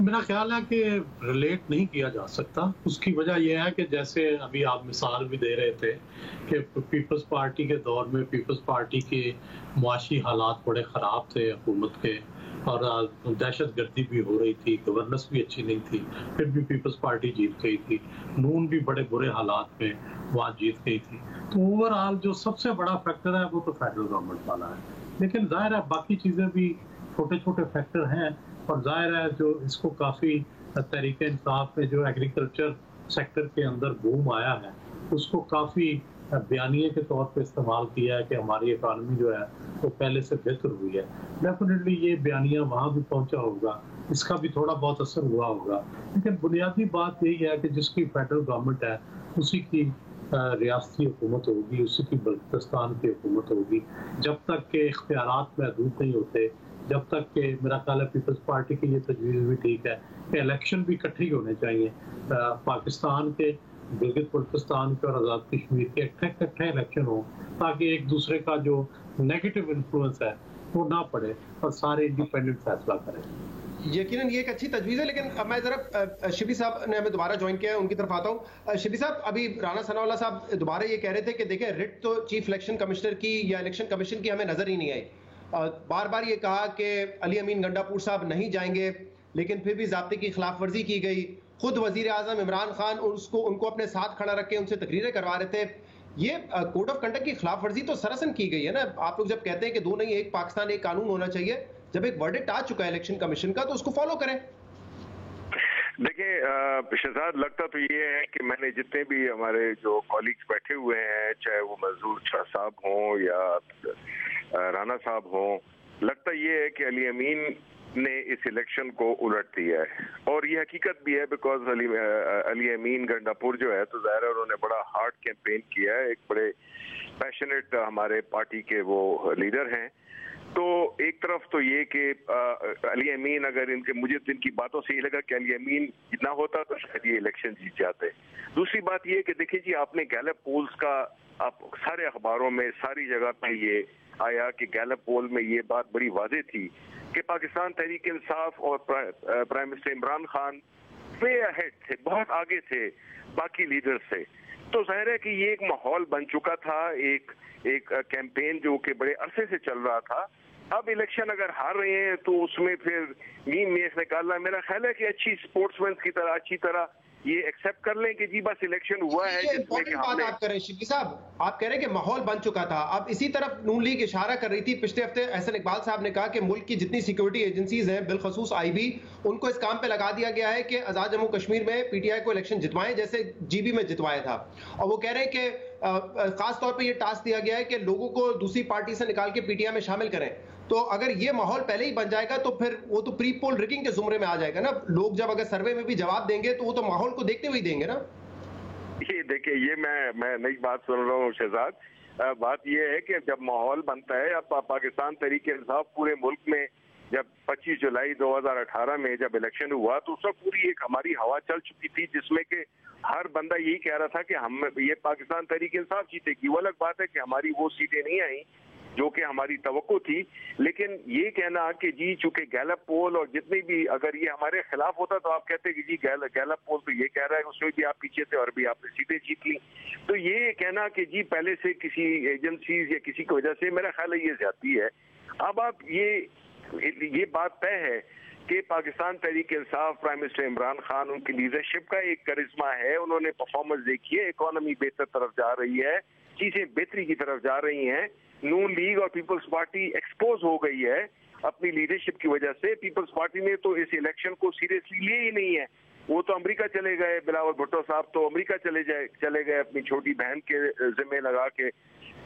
मेरा ख्याल है कि रिलेट नहीं किया जा सकता। उसकी वजह यह है कि जैसे अभी आप मिसाल भी दे रहे थे कि पीपल्स पार्टी के दौर में पीपल्स पार्टी के मुआशी हालात बड़े ख़राब थे हुकूमत के, और दहशत गर्दी भी हो रही थी, गवर्नेंस भी अच्छी नहीं थी, फिर भी पीपल्स पार्टी जीत गई थी। नून भी बड़े बुरे हालात में वहाँ जीत गई थी। तो ओवरऑल जो सबसे बड़ा फैक्टर है वो तो फेडरल गवर्नमेंट वाला है। लेकिन जाहिर है बाकी चीज़ें भी छोटे छोटे फैक्टर हैं, और जाहिर है जो इसको काफ़ी तहरीक इंसाफ में जो एग्रीकल्चर सेक्टर के अंदर बूम आया है उसको काफ़ी बयानिए के तौर पे इस्तेमाल किया है कि हमारी इकानमी जो है वो पहले से बेहतर हुई है। डेफिनेटली ये बयानिया वहाँ भी पहुँचा होगा, इसका भी थोड़ा बहुत असर हुआ होगा। लेकिन बुनियादी बात यही है कि जिसकी फेडरल गवर्नमेंट है उसी की रियासती हुकूमत होगी, उसी की बल्तिस्तान की हुकूमत होगी। जब तक के इख्तियारात महदूद नहीं होते, जब तक के मेरा ख्याल है पीपल्स पार्टी की ये तजवीज़ भी ठीक है कि इलेक्शन भी इकट्ठे ही होने चाहिए। पाकिस्तान के गिलगित बल्तिस्तान के और आज़ाद कश्मीर के इकट्ठे इलेक्शन हो, ताकि एक दूसरे का जो नेगेटिव इन्फ्लुएंस है वो ना पड़े और सारे इंडिपेंडेंट फैसला करें। यकीनन ये एक अच्छी तजवीज़ है। लेकिन मैं जरा शिबली साहब ने हमें दोबारा ज्वाइन किया है, उनकी तरफ आता हूँ। शिबली साहब, अभी राना सनाउल्लाह साहब दोबारा ये कह रहे थे कि देखिए रिट तो चीफ इलेक्शन कमिश्नर की या इलेक्शन कमीशन की हमें नजर ही नहीं आई। बार बार ये कहा कि अली अमीन गंडापुर साहब नहीं जाएंगे, लेकिन फिर भी ज़ाब्ते की खिलाफ वर्जी की गई। खुद वजीर आजम इमरान खान उनको अपने साथ खड़ा रख के उनसे तकरीरें करवा रहे थे। ये कोड ऑफ कंडक्ट की खिलाफ वर्जी तो सरासर की गई है ना। आप लोग जब कहते हैं कि दो नहीं एक पाकिस्तान एक कानून होना चाहिए, जब एक वर्डिक्ट आ चुका है इलेक्शन कमीशन का तो उसको फॉलो करें। देखिए शहजाद, लगता तो ये है कि मैंने जितने भी हमारे जो कॉलीग्स बैठे हुए हैं, चाहे वो मंजूर शाह साहब हों या राना साहब हों, लगता ये है कि अली अमीन ने इस इलेक्शन को उलट दिया है। और ये हकीकत भी है बिकॉज अली अमीन गंडापुर जो है तो ज़ाहिर है उन्होंने बड़ा हार्ड कैंपेन किया है, एक बड़े पैशनेट हमारे पार्टी के वो लीडर हैं। तो एक तरफ तो ये कि अली अमीन अगर मुझे तो इनकी बातों से ये लगा कि अली अमीन ना होता तो शायद ये इलेक्शन जीत जाते। दूसरी बात ये कि देखिए जी, आपने गैलप पोल्स का अब सारे अखबारों में सारी जगह पे ये आया कि गैलप पोल में ये बात बड़ी वाज़ेह थी कि पाकिस्तान तहरीक इंसाफ और prime minister Imran Khan way ahead थे, बहुत आगे थे बाकी लीडर्स से। तो जाहिर है कि ये एक माहौल बन चुका था, एक कैंपेन जो कि बड़े अरसे से चल रहा था। अब इलेक्शन अगर हार रहे हैं तो उसमें फिर मीम निकालना, मेरा ख्याल है कि अच्छी स्पोर्ट्समैन की तरह अच्छी तरह ये एक्सेप्ट कर लें कि जी बस इलेक्शन हुआ है। जिसमें कि हमने आप कह रहे हैं शिबली साहब, आप कह रहे हैं कि माहौल बन चुका था। अब इसी तरफ नून लीग इशारा कर रही थी। पिछले हफ्ते एहसन इकबाल साहब ने कहा कि मुल्क की जितनी सिक्योरिटी एजेंसीज हैं, बिलखसूस IB, उनको इस काम पे लगा दिया गया है कि आजाद जम्मू कश्मीर में PTI को इलेक्शन जितवाएं जैसे GB में जितवाया था। और वो कह रहे हैं कि खास तौर पर यह टास्क दिया गया है कि लोगों को दूसरी पार्टी से निकाल के PTI में शामिल करें। तो अगर ये माहौल पहले ही बन जाएगा तो फिर वो तो प्री पोल रिगिंग के जुमरे में आ जाएगा ना। लोग जब अगर सर्वे में भी जवाब देंगे तो वो तो माहौल को देखते हुए देंगे ना। ये देखिए, ये मैं नई बात सुन रहा हूँ शहजाद। बात ये है कि जब माहौल बनता है, अब पाकिस्तान तहरीक इंसाफ पूरे मुल्क में जब 25 जुलाई 2018 में जब इलेक्शन हुआ तो उस वक्त पूरी एक हमारी हवा चल चुकी थी जिसमें कि हर बंदा यही कह रहा था कि हम ये पाकिस्तान तहरीक इंसाफ जीतेगी। वो अलग बात है कि हमारी वो सीटें नहीं आई जो कि हमारी तवक्को थी, लेकिन ये कहना कि जी चूंकि गैलप पोल और जितनी भी अगर ये हमारे खिलाफ होता तो आप कहते कि जी गैलप पोल तो ये कह रहा है उसमें भी आप पीछे थे और भी आपने सीटें जीत ली। तो ये कहना कि जी पहले से किसी एजेंसीज या किसी की वजह से, मेरा ख्याल है ये ज्यादती है। अब आप ये बात तय है कि पाकिस्तान तहरीक इंसाफ, प्राइम मिनिस्टर इमरान खान, उनकी लीडरशिप का एक करिश्मा है, उन्होंने परफॉर्मेंस देखी है, इकोनॉमी बेहतर तरफ जा रही है, चीजें बेहतरी की तरफ जा रही हैं। नून लीग और पीपल्स पार्टी एक्सपोज हो गई है अपनी लीडरशिप की वजह से। पीपल्स पार्टी ने तो इस इलेक्शन को सीरियसली लिए ही नहीं है। वो तो अमेरिका चले गए, बिलावल भुट्टो साहब तो अमेरिका चले गए अपनी छोटी बहन के जिम्मे लगा के।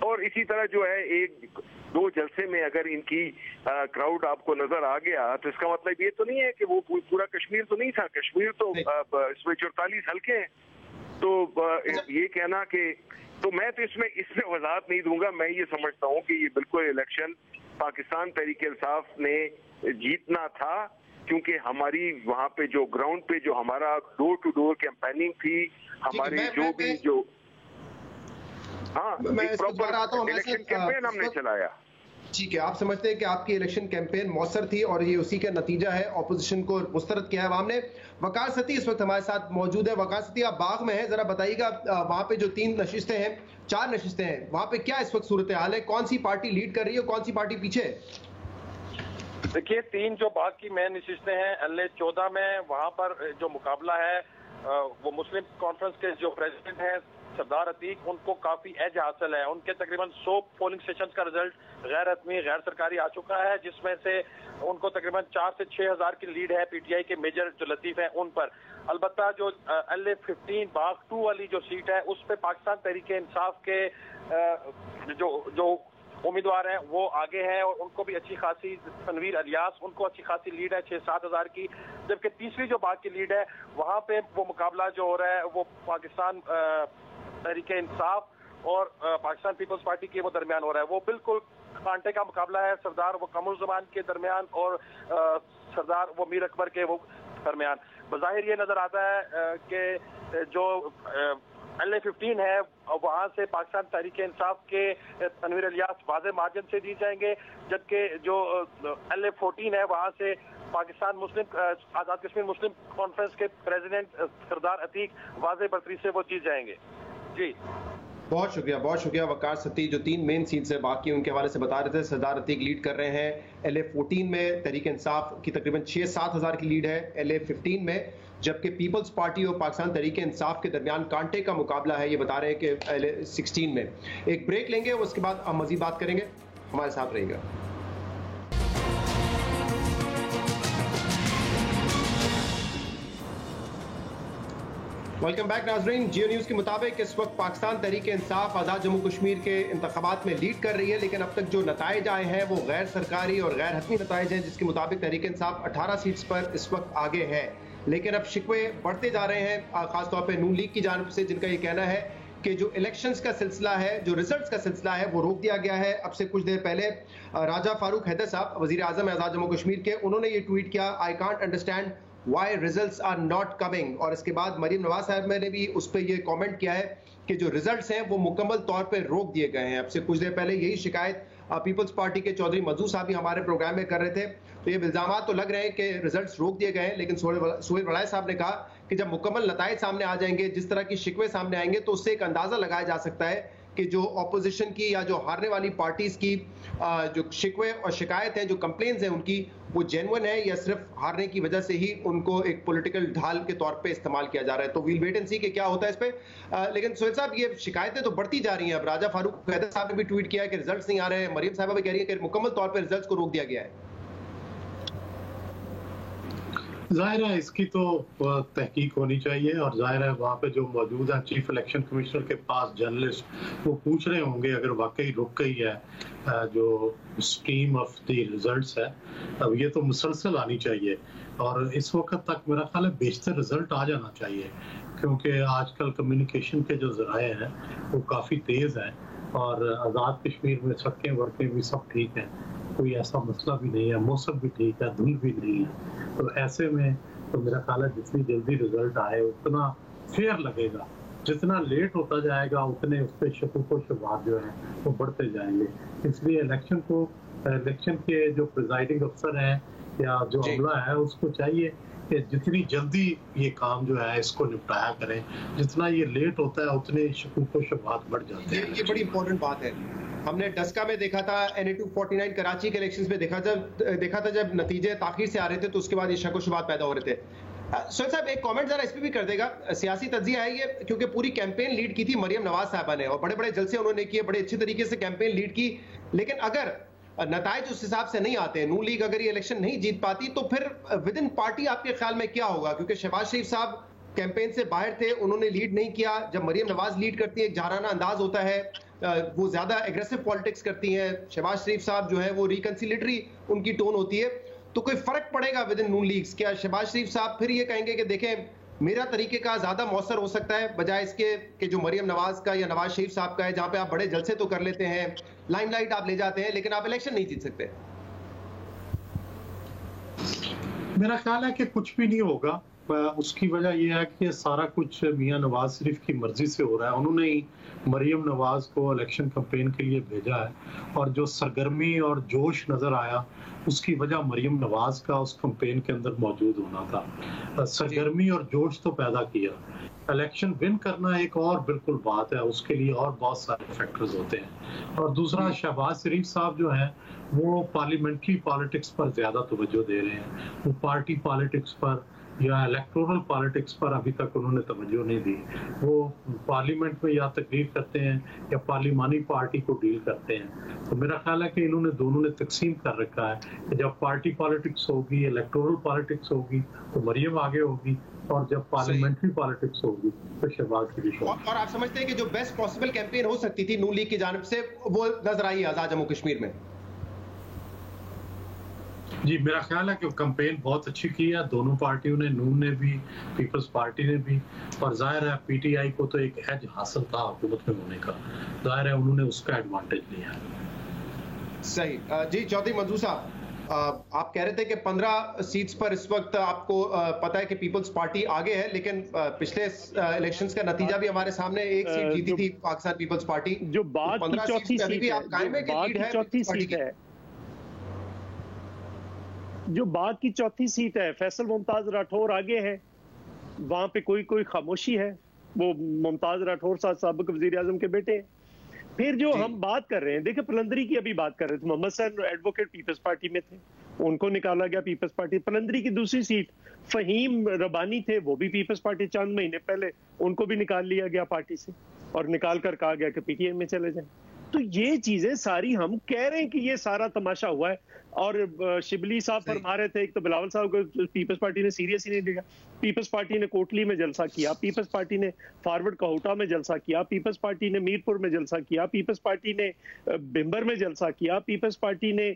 और इसी तरह जो है 1-2 जलसे में अगर इनकी क्राउड आपको नजर आ गया तो इसका मतलब ये तो नहीं है कि वो पूरा कश्मीर तो नहीं था। कश्मीर तो इसमें 44 हल्के हैं। तो ये कहना कि तो मैं तो इसमें वजाहत नहीं दूंगा। मैं ये समझता हूँ कि ये बिल्कुल इलेक्शन पाकिस्तान तहरीक इंसाफ ने जीतना था, क्योंकि हमारी वहाँ पे जो ग्राउंड पे जो हमारा डोर टू डोर कैंपेनिंग थी, हमारी जो भी जो प्रॉपर इलेक्शन कैंपेन हमने चलाया। ठीक है, आप समझते हैं कि आपकी इलेक्शन कैंपेन मौसर थी और ये उसी का नतीजा है। ऑपोजिशन को मुस्तरद किया है आवाम ने। वकार सती इस वक्त हमारे साथ मौजूद है। वकार सती, आप बाग में हैं, जरा बताइएगा वहां पे जो 4 नशिस्तें हैं, वहां पे क्या इस वक्त सूरत हाल है? कौन सी पार्टी लीड कर रही है, कौन सी पार्टी पीछे? देखिए, 3 जो बाग की मेन नशिस्तें हैं, LA 14 में वहां पर जो मुकाबला है वो मुस्लिम कॉन्फ्रेंस के जो प्रेसिडेंट हैं सरदार अतीक, उनको काफी एज हासिल है। उनके तकरीबन 100 पोलिंग स्टेशन का रिजल्ट गैर रस्मी गैर सरकारी आ चुका है, जिसमें से उनको तकरीबन 4 से 6 हजार की लीड है PTI के मेजर जो लतीफ हैं उन पर। अलबत्ता जो LA 15 बाग 2 वाली जो सीट है उस पर पाकिस्तान तहरीक इंसाफ के जो उम्मीदवार हैं वो आगे हैं और उनको भी अच्छी खासी, तनवीर अलियास, उनको अच्छी खासी लीड है 6-7 हजार की। जबकि तीसरी जो बाग की लीड है वहां पे वो मुकाबला जो हो रहा है वो पाकिस्तान तहरीक इंसाफ और पाकिस्तान पीपल्स पार्टी के वो दरमियान हो रहा है। वो बिल्कुल कांटे का मुकाबला है सरदार वो कमरुल ज़मान के दरमियान और सरदार वो मीर अकबर के वो दरमियान। बज़ाहिर ये नजर आता है कि जो LA 15 है वहां से पाकिस्तान तहरीक इंसाफ के तनवीर अलियास वाज़े मार्जिन से जीत जाएंगे, जबकि जो LA 14 है वहां से पाकिस्तान मुस्लिम आजाद कश्मीर मुस्लिम कॉन्फ्रेंस के प्रेसिडेंट सरदार अतीक वाज़े बर्तरी से वो जीत जाएंगे। जी बहुत शुक्रिया वकार सती, जो 3 मेन सीट्स है बाकी उनके हवाले से बता रहे थे। सरदार अतीक लीड कर रहे हैं। LA 14 में तहरीक इंसाफ की तकरीबन 6-7 हजार की लीड है LA 15 में, जबकि पीपल्स पार्टी और पाकिस्तान तहरीक इंसाफ के दरमियान कांटे का मुकाबला है, ये बता रहे हैं कि LA 16 में। एक ब्रेक लेंगे, उसके बाद हम मजीद बात करेंगे। हमारे साथ रहिएगा। वेलकम बैक नाजरीन। जियो न्यूज़ के मुताबिक इस वक्त पाकिस्तान तहरीक इंसाफ आज़ाद जम्मू कश्मीर के इंतखाबात में लीड कर रही है, लेकिन अब तक जो नताइज आए हैं वो गैर सरकारी और गैर हतमी नताइज हैं, जिसके मुताबिक तहरीक इंसाफ 18 सीट्स पर इस वक्त आगे है। लेकिन अब शिकवे बढ़ते जा रहे हैं, खासतौर पर नून लीग की जानिब से, जिनका ये कहना है कि जो इलेक्शंस का सिलसिला है, जो रिजल्ट्स का सिलसिला है, वो रोक दिया गया है। अब से कुछ देर पहले राजा फारूक हैदर साहब, वजीर आजम आज़ाद जम्मू कश्मीर के, उन्होंने ये ट्वीट किया, I can't understand why results are not coming. और इसके बाद मरियम नवाज साहब ने भी उस पर ये कमेंट किया है कि जो रिजल्ट्स हैं वो मुकम्मल तौर पे रोक दिए गए हैं। अब से कुछ देर पहले यही शिकायत पीपल्स पार्टी के चौधरी मंजूर साहब भी हमारे प्रोग्राम में कर रहे थे। तो ये इल्जाम तो लग रहे हैं कि रिजल्ट्स रोक दिए गए हैं, लेकिन सोहेल वड़ाई साहब ने कहा कि जब मुकम्मल नताइज सामने आ जाएंगे, जिस तरह की शिकवे सामने आएंगे, तो उससे एक अंदाजा लगाया जा सकता है कि जो ऑपोजिशन की या जो हारने वाली पार्टीज की जो शिकवे और शिकायत हैं, जो कंप्लेंट्स हैं उनकी, वो जेन्युइन है या सिर्फ हारने की वजह से ही उनको एक पॉलिटिकल ढाल के तौर पे इस्तेमाल किया जा रहा है। तो वील वेट एंड सी कि क्या होता है इस पे। लेकिन सोहेल साहब, ये शिकायतें तो बढ़ती जा रही हैं। अब राजा फारूक हैदर साहब ने भी ट्वीट किया है कि रिजल्ट्स नहीं आ रहे हैं। मरियम साहबा भी कह रही है कि मुकम्मल तौर पर रिजल्ट्स को रोक दिया गया है। जाहिर है इसकी तो तहकीक होनी चाहिए, और जाहिर है वहाँ पे जो मौजूद है चीफ इलेक्शन कमिश्नर के पास जर्नलिस्ट वो पूछ रहे होंगे अगर वाकई रुक गई है जो स्ट्रीम ऑफ द रिजल्ट्स है, अब ये तो मुसलसल आनी चाहिए। और इस वक्त तक मेरा ख्याल है बेशतर रिजल्ट आ जाना चाहिए, क्योंकि आजकल कम्युनिकेशन के जो ज़राए हैं वो काफ़ी तेज़ हैं, और आज़ाद कश्मीर में सड़कें वड़कें भी सब ठीक हैं, कोई ऐसा मसला भी नहीं है, मौसम भी ठीक है, धुंध भी नहीं है। तो ऐसे में तो मेरा ख्याल है जितनी जल्दी रिजल्ट आए उतना फेयर लगेगा। जितना लेट होता जाएगा उतने उस पर शकूक व शुबहात जो है वो बढ़ते जाएंगे। इसलिए इलेक्शन के जो प्रिजाइडिंग अफसर हैं या जो अमला है उसको चाहिए कि जितनी जल्दी ये काम जो है इसको निपटाया करें। जितना ये लेट होता है उतने शकूक व शुबहात बढ़ जाते हैं। ये बड़ी इंपॉर्टेंट बात है। हमने डस्का में देखा था, NA-249 कराची के इलेक्शंस में देखा था जब नतीजे ताखीर से आ रहे थे तो उसके बाद ये शक व शुबहात पैदा हो रहे थे। सोहेल साहब, एक कमेंट जरा इस पे भी कर देगा। सियासी तज्जिया है ये, क्योंकि पूरी कैंपेन लीड की थी मरियम नवाज साहबा ने और बड़े बड़े जलसे उन्होंने किए, बड़े अच्छे तरीके से कैंपेन लीड की। लेकिन अगर नताइज उस हिसाब से नहीं आते, नून लीग अगर ये इलेक्शन नहीं जीत पाती, तो फिर विद इन पार्टी आपके ख्याल में क्या होगा? क्योंकि शहबाज शरीफ साहब कैंपेन से बाहर थे, उन्होंने लीड नहीं किया। जब मरियम नवाज लीड करती है एक जहराना अंदाज होता है, वो ज्यादा एग्रेसिव पॉलिटिक्स करती हैं। शहबाज शरीफ साहब जो है वो रिकंसिलेटरी उनकी टोन होती है। तो कोई फर्क पड़ेगा विद इन नून लीग्स? क्या शहबाज शरीफ साहब फिर ये कहेंगे कि देखें मेरा तरीके का ज्यादा मौसर हो सकता है बजाय इसके कि जो मरियम नवाज का या नवाज शरीफ साहब का है, जहां पे आप बड़े जलसे तो कर लेते हैं, लाइमलाइट आप ले जाते हैं, लेकिन आप इलेक्शन नहीं जीत सकते? मेरा ख्याल है कि कुछ भी नहीं होगा। उसकी वजह यह है कि सारा कुछ मियां नवाज शरीफ की मर्जी से हो रहा है। उन्होंने ही मरियम नवाज को इलेक्शन कैंपेन के लिए भेजा है, और जो सरगर्मी और जोश नजर आया उसकी वजह मरियम नवाज का उस कैंपेन के अंदर मौजूद होना था। सरगर्मी और जोश तो पैदा किया। इलेक्शन विन करना एक और बिल्कुल बात है, उसके लिए और बहुत सारे फैक्टर्स होते हैं। और दूसरा, शहबाज शरीफ साहब जो हैं वो पार्लियामेंट्री पॉलिटिक्स पर ज्यादा तवज्जो दे रहे हैं। वो पार्टी पॉलिटिक्स पर या इलेक्टोरल पॉलिटिक्स पर अभी तक उन्होंने तवज्जो नहीं दी। वो पार्लियामेंट में या तकरीर करते हैं या पार्लिमानी पार्टी को डील करते हैं। तो मेरा ख्याल है कि इन्होंने दोनों ने तकसीम कर रखा है कि जब पार्टी पॉलिटिक्स होगी, इलेक्टोरल पॉलिटिक्स होगी तो मरियम आगे होगी, और जब पार्लियामेंट्री पॉलिटिक्स होगी तो शहबाज शरीफ होगी। और आप समझते हैं कि जो बेस्ट पॉसिबल कैंपेन हो सकती थी नून लीग की जानिब से वो नजर आई आजाद जम्मू कश्मीर में? जी, मेरा ख्याल है कि कैंपेन बहुत अच्छी की है दोनों पार्टियों ने, नून ने भी, पीपल्स पार्टी ने भी। और जाहिर है PTI को तो एक एज हासिल था हुकूमत में होने का, जाहिर है उन्होंने उसका एडवांटेज लिया। सही जी। चौधरी मंजूर साहब, आप कह रहे थे कि 15 सीट्स पर इस वक्त आपको पता है कि पीपल्स पार्टी आगे है, लेकिन पिछले इलेक्शंस का नतीजा भी हमारे सामने एक सीट जीती थी पाकिस्तान पीपल्स पार्टी। जो बाद की चौथी सीट है, जो बाद की चौथी सीट है, फैसल मुमताज राठौर आगे है, वहां पे कोई खामोशी है। वो मुमताज राठौर साहब साबिक वजीर आजम के बेटे हैं। फिर जो हम बात कर रहे हैं, देखिए पलंदरी की अभी बात कर रहे थे, Mohammad Sain advocate peoples party में थे, उनको निकाला गया पीपल्स पार्टी। पलंदरी की दूसरी सीट फहीम रबानी थे, वो भी पीपल्स पार्टी, चंद महीने पहले उनको भी निकाल लिया गया पार्टी से, और निकाल कर कहा गया कि PTI में चले जाएं। तो ये चीजें सारी हम कह रहे हैं कि ये सारा तमाशा हुआ है। और शिबली साहब फरमा रहे थे, एक तो बिलावल साहब को पीपल्स पार्टी ने सीरियस ही नहीं लिया। पीपल्स पार्टी ने कोटली में जलसा किया, पीपल्स पार्टी ने फॉरवर्ड कहोटा में जलसा किया, पीपल्स पार्टी ने मीरपुर में जलसा किया, पीपल्स पार्टी ने बिम्बर में जलसा किया, पीपल्स पार्टी ने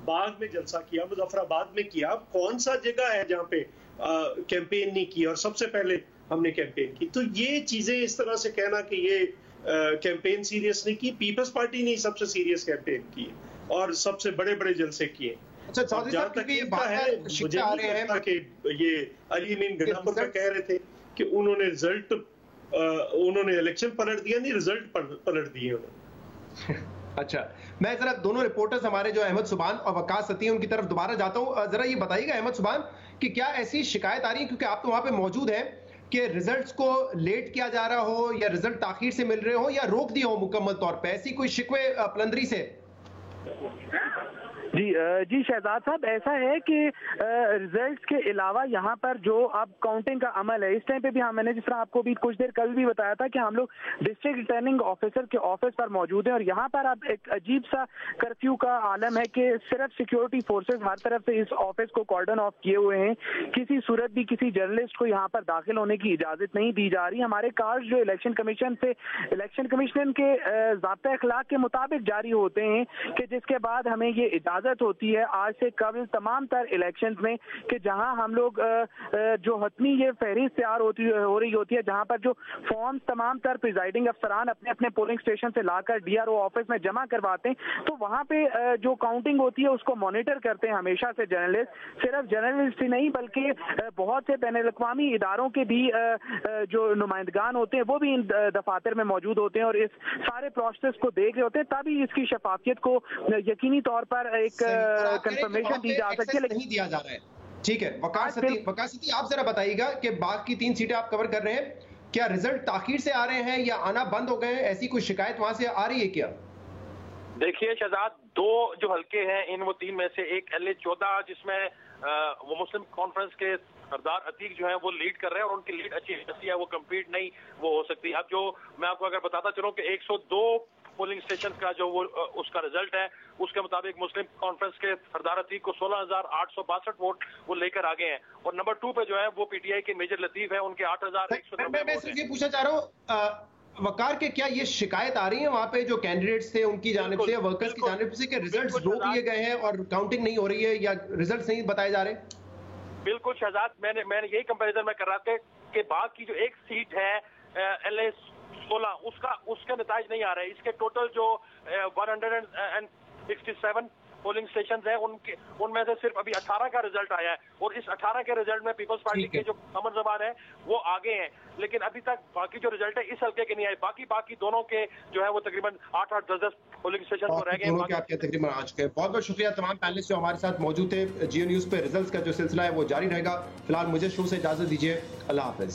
बाग में जलसा किया, मुजफ्फराबाद में किया। कौन सा जगह है जहाँ पे कैंपेन नहीं की और सबसे पहले हमने कैंपेन की? तो ये चीजें इस तरह से कहना कि ये कैंपेन सीरियस नहीं की, पीपल्स पार्टी ने सबसे सीरियस कैंपेन की और सबसे बड़े बड़े जलसे किए। अच्छा चौधरी साहब, क्योंकि ये बात है मुझे आ रहे हैं कि ये अली मीन गनापुर का कह रहे थे कि उन्होंने इलेक्शन पलट दिया, नहीं रिजल्ट पलट दिए उन्होंने। अच्छा, मैं जरा दोनों रिपोर्टर्स हमारे जो अहमद सुबान और वकास सती उनकी तरफ दोबारा जाता हूं। जरा ये बताइएगा अहमद सुबान कि क्या ऐसी शिकायत आ रही है, क्योंकि आप तो वहां पे मौजूद हैं, कि रिजल्ट्स को लेट किया जा रहा हो या रिजल्ट ताखीर से मिल रहे हो या रोक दिया हो मुकम्मल तौर पे, ऐसी कोई शिकवे पलंदरी से? जी शहजाद साहब, ऐसा है कि रिजल्ट्स के अलावा यहाँ पर जो अब काउंटिंग का अमल है, इस टाइम पे भी मैंने जिस तरह आपको भी कुछ देर कल भी बताया था कि हम लोग डिस्ट्रिक्ट रिटर्निंग ऑफिसर के ऑफिस पर मौजूद हैं और यहाँ पर अब एक अजीब सा कर्फ्यू का आलम है कि सिर्फ सिक्योरिटी फोर्सेस हर तरफ से इस ऑफिस को कॉर्डन ऑफ किए हुए हैं। किसी सूरत भी किसी जर्नलिस्ट को यहाँ पर दाखिल होने की इजाजत नहीं दी जा रही। हमारे कार्ड जो इलेक्शन कमीशन के ज़ाब्ता अखलाक के मुताबिक जारी होते हैं कि जिसके बाद हमें ये इजाजत होती है आज से कबल तमाम तर इलेक्शंस में कि जहां हम लोग जो हतमी ये फहरिस्त तैयार हो रही होती है, जहां पर जो फॉर्म्स तमाम तर प्रिजाइडिंग अफसरान अपने अपने पोलिंग स्टेशन से लाकर डीआरओ ऑफिस में जमा करवाते हैं, तो वहां पे जो काउंटिंग होती है उसको मॉनिटर करते हैं हमेशा से जर्नलिस्ट। सिर्फ जर्नलिस्ट ही नहीं बल्कि बहुत से बैनुल अक़वामी इदारों के भी जो नुमाइंदगान होते हैं वो भी इन दफातर में मौजूद होते हैं और इस सारे प्रोसेस को देख रहे होते हैं, तभी इसकी शफाफियत को यकीनी तौर पर एक कंफर्मेशन दी जा सकती है, लेकिन नहीं दिया जा रहा है। ठीक है, वकास सती आप जरा बताइएगा कि बाकी 3 सीटें आप कवर कर रहे हैं, क्या रिजल्ट ताखीर से आ रहे हैं या आना बंद हो गए हैं? ऐसी कोई शिकायत वहां से आ रही है क्या? देखिए शहजाद, 2 जो हल्के हैं इन वो 3 में से एक LA-14 जिसमें वो मुस्लिम कॉन्फ्रेंस के सरदार अतीक जो है वो लीड कर रहे हैं और उनकी लीड अच्छी है, वो कम्पीट नहीं वो हो सकती। अब जो मैं आपको अगर बताता चलूं कि 102 पोलिंग स्टेशन का जो वो उसका रिजल्ट है उसके मुताबिक मुस्लिम कॉन्फ्रेंस के सरदार अतीक को 16,862 वोट वो लेकर आगे हैं और नंबर 2 पे जो है वो PTI के मेजर लतीफ है, उनके 8,190। मैं सिर्फ ये पूछना चाह रहा हूँ वकार के, क्या ये शिकायत आ रही है वहां पे जो कैंडिडेट्स थे उनकी जानिब से, वर्कर्स की जानिब से कि रिजल्ट्स रोक लिए गए हैं और काउंटिंग नहीं हो रही है या रिजल्ट्स नहीं बताए जा रहे? बिल्कुल शहजाद, मैंने यही कंपैरिजन में कर रहा था कि बाग की जो एक सीट है LA-16 उसके नताज नहीं आ रहे। इसके टोटल जो 167 पोलिंग स्टेशन है उनमें से सिर्फ अभी 18 का रिजल्ट आया है और इस 18 के रिजल्ट में पीपल्स पार्टी के जो कमर जबान है वो आगे हैं, लेकिन अभी तक बाकी जो रिजल्ट है इस हल्के के नहीं आए। बाकी दोनों के जो है वो तकरीबन 8-8, 10-10 पोलिंग स्टेशन पर रह गए। आपके तकरीबन आज के बहुत बहुत शुक्रिया तमाम पैनलिस्ट जो हमारे साथ मौजूद थे। जियो न्यूज पे रिजल्ट्स का जो सिलसिला है वो जारी रहेगा। फिलहाल मुझे शो से इजाजत दीजिए, अल्लाह हाफिज।